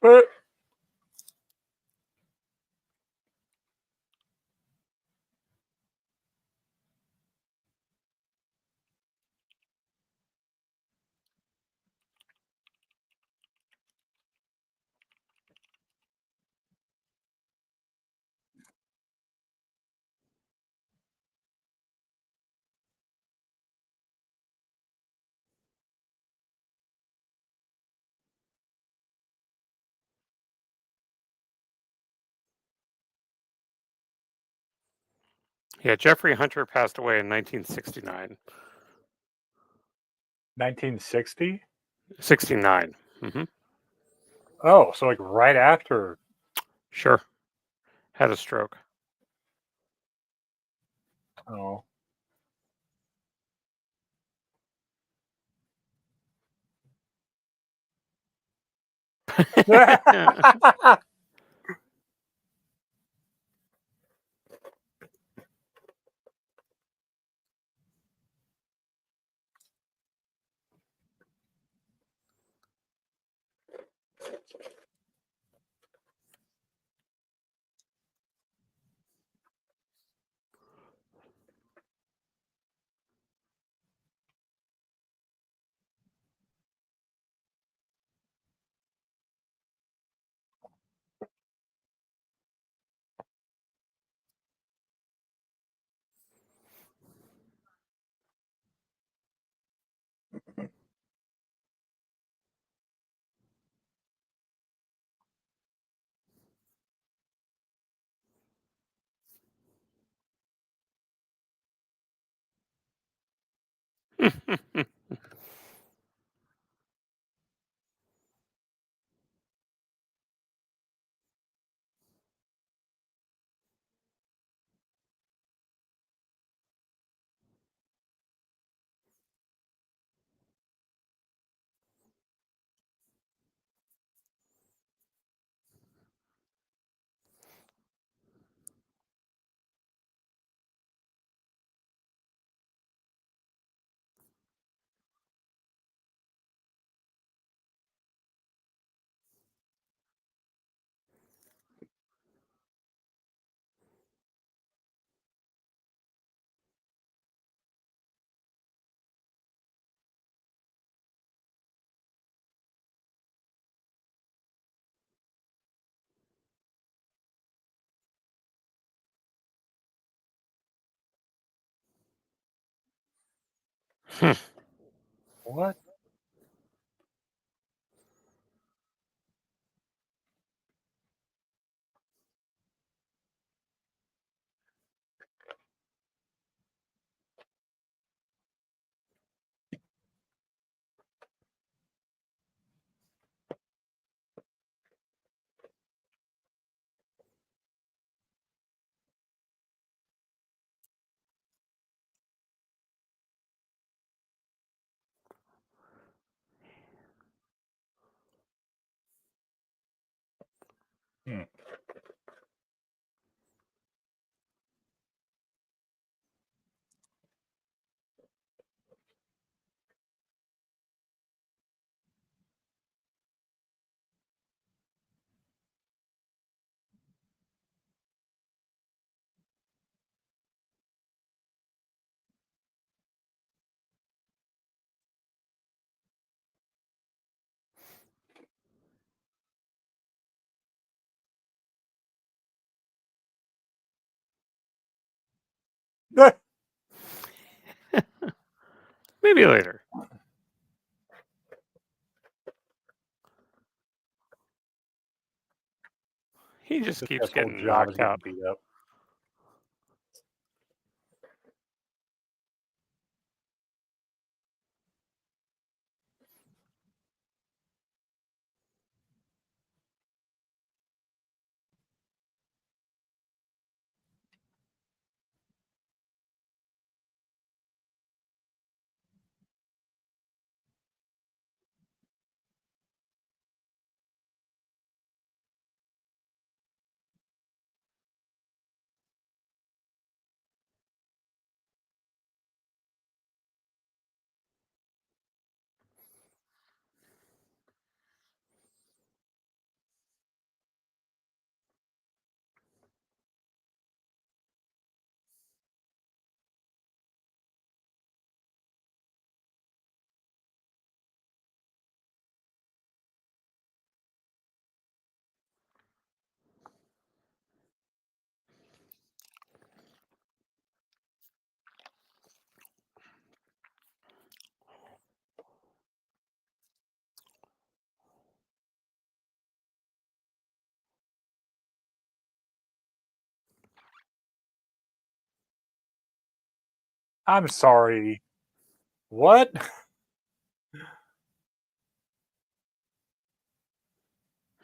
But Yeah, Jeffrey Hunter passed away in 1969. 1960? 69. Oh, so like right after. Sure. Had a stroke. Oh. What? Hmm. Maybe later. He just This keeps guy's whole getting job is knocked getting out. beat up. I'm sorry. What?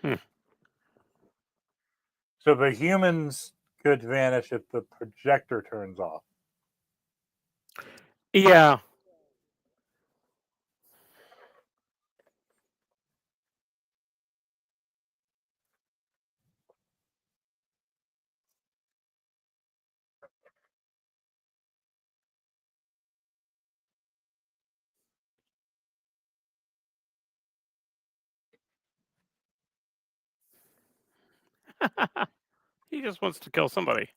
Hmm. So the humans could vanish if the projector turns off. Yeah. He just wants to kill somebody.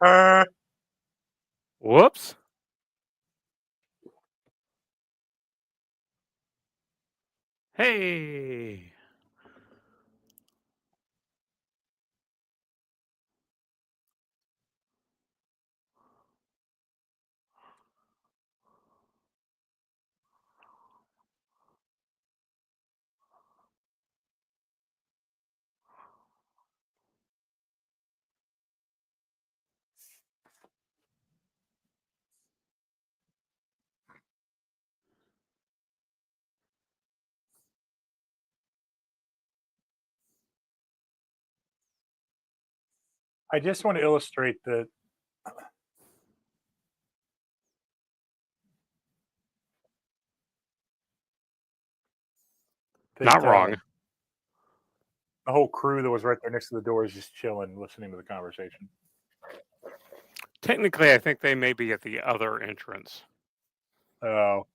Uh, Whoops. Hey. I just want to illustrate that Not wrong. the whole crew that was right there next to the door is just chilling, listening to the conversation. Technically, I think they may be at the other entrance. Oh,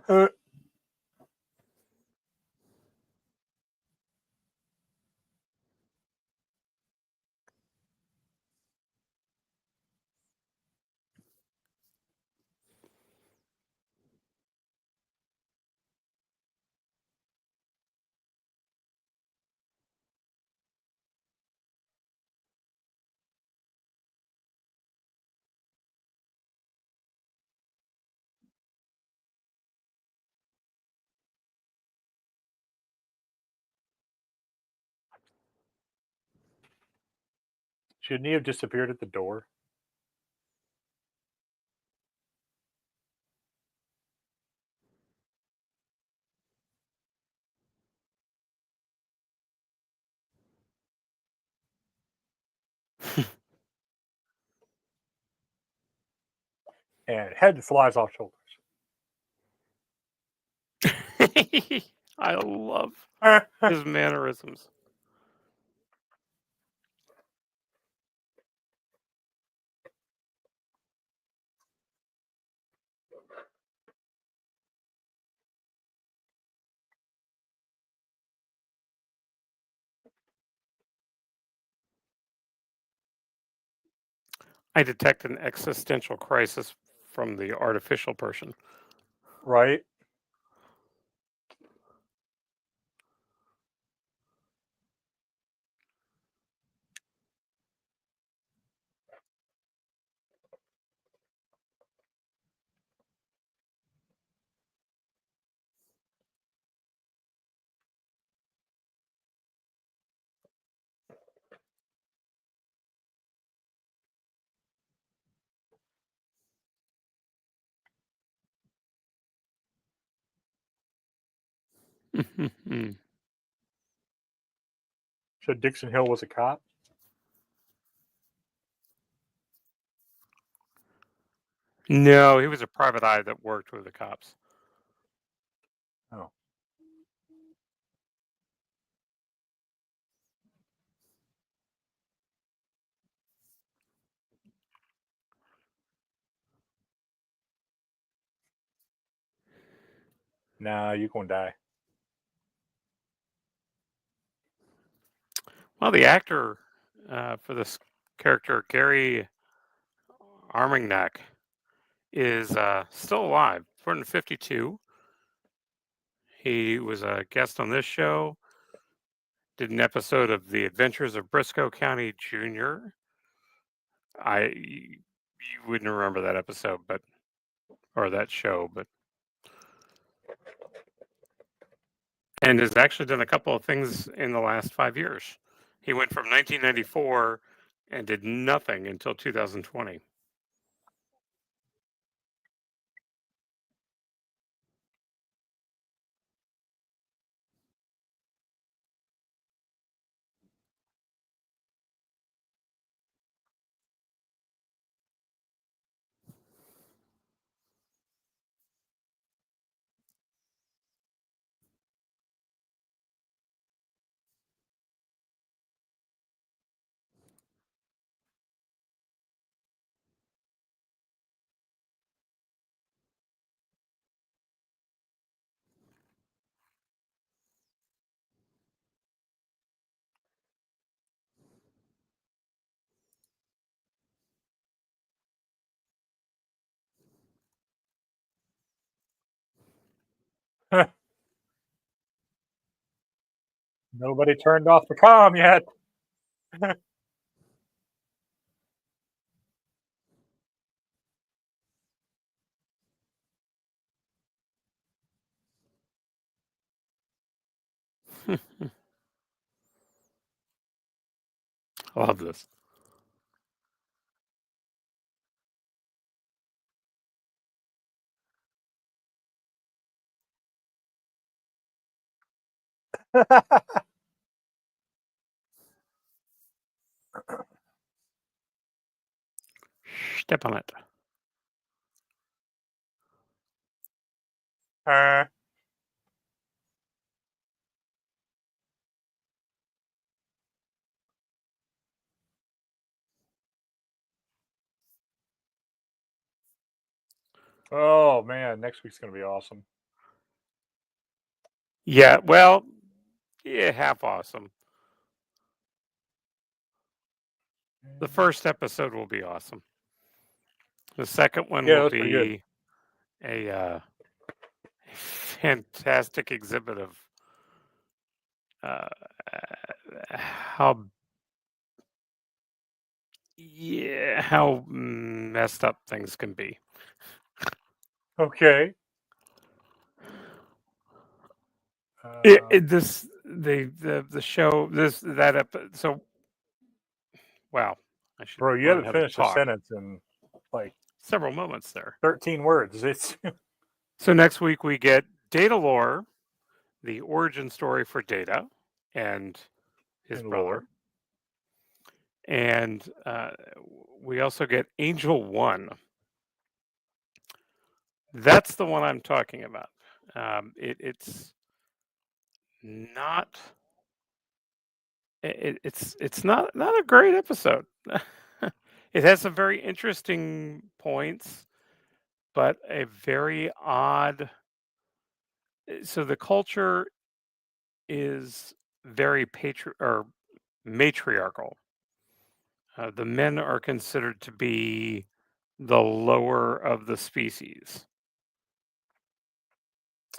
uh, shouldn't he have disappeared at the door? And head flies off shoulders. I love his mannerisms. I detect an existential crisis from the artificial person. Right? So Dixon Hill was a cop? No, he was a private eye that worked with the cops. Oh. Nah, you're going to die. Well, the actor for this character, Gary Armagnac, is still alive. Born in 52. He was a guest on this show. Did an episode of The Adventures of Briscoe County Jr. You wouldn't remember that episode, or that show, and has actually done a couple of things in the last 5 years. He went from 1994 and did nothing until 2020. Nobody turned off the comm yet. I love this. Step on it. Oh man, next week's gonna be awesome. Yeah, well, yeah, half awesome. The first episode will be awesome. The second one Yeah, will that's pretty good. be a fantastic exhibit of uh, how how messed up things can be. Okay. The show so wow, I should Bro, you learn haven't how to finished a talk. sentence in like Several moments there. 13 words. It's So next week we get Data Lore, the origin story for Data and his in brother, lore. and we also get Angel One. That's the one I'm talking about. It's not. It's not a great episode. It has some very interesting points, but a very odd. So the culture is very or matriarchal. The men are considered to be the lower of the species,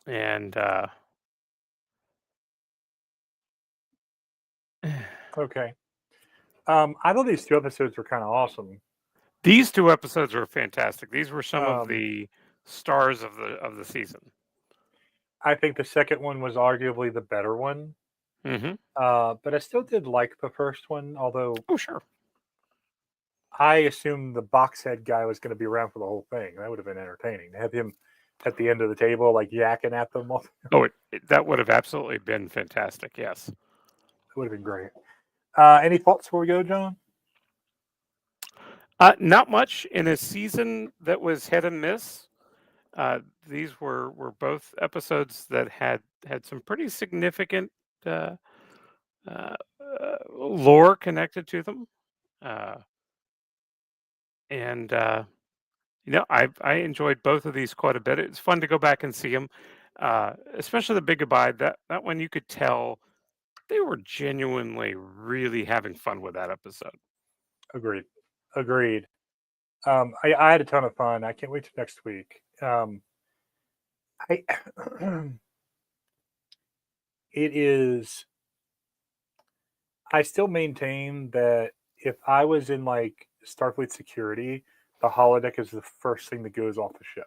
and Okay. I thought these two episodes were kind of awesome. these two episodes are fantastic. These were some of Um, the stars of the season. I think the second one was arguably the better one. Hmm. But I still did like the first one, although Oh, sure. I assumed the box head guy was going to be around for the whole thing. That would have been entertaining to have him at the end of the table, like yakking at them. Oh, that would have absolutely been fantastic. Yes. That would have been great. Any thoughts before we go, John? Not much in a season that was hit and miss. These were both episodes that had some pretty significant uh, uh, lore connected to them, uh, and I enjoyed both of these quite a bit. It's fun to go back and see them, especially the Big Goodbye. That one you could tell they were genuinely really having fun with that episode. Agreed. Agreed. I had a ton of fun. I can't wait till next week. I it is. I still maintain that if I was in like Starfleet security, the holodeck is the first thing that goes off the ship.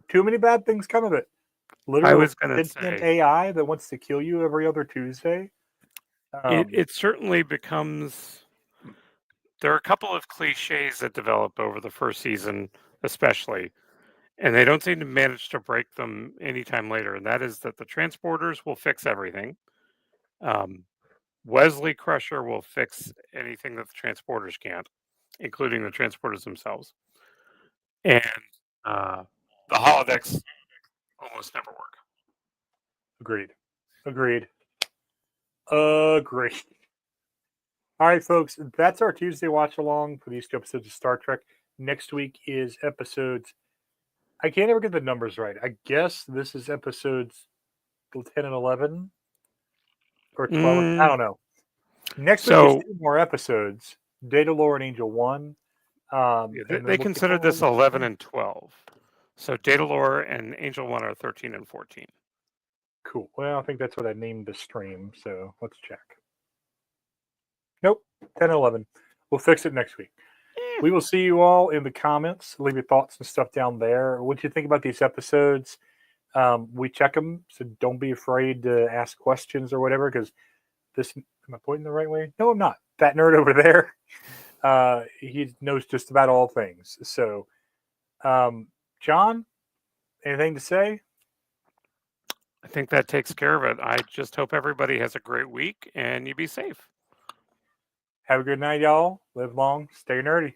Too many bad things come of it. I Literal was going to sentient say AI that wants to kill you every other Tuesday. it certainly becomes. There are a couple of cliches that develop over the first season, especially, and they don't seem to manage to break them anytime later. And that is that the transporters will fix everything. Um, Wesley Crusher will fix anything that the transporters can't, including the transporters themselves. And uh, the holodecks almost never work. Agreed. Agreed. Agreed. All right, folks, that's our Tuesday watch along for these two episodes of Star Trek. Next week is episodes. I can't ever get the numbers right. I guess this is episodes 10 and 11 or 12. I Mm, don't know. Next week is so two more episodes, Data Lore and Angel 1. yeah, And then they we'll kick consider this on. 11 and 12. So Data Lore and Angel One are 13 and 14. Cool. Well, I think that's what I named the stream. So let's check. Nope, 10 and 11. We'll fix it next week. We will see you all in the comments. Leave your thoughts and stuff down there. What do you think about these episodes? We check them, so don't be afraid to ask questions or whatever. Because this, am I pointing the right way? No, I'm not. That nerd over there, he knows just about all things. So, John, anything to say? think that takes care of it. I just hope everybody has a great week and you be safe. Have a good night, y'all. Live long, stay nerdy.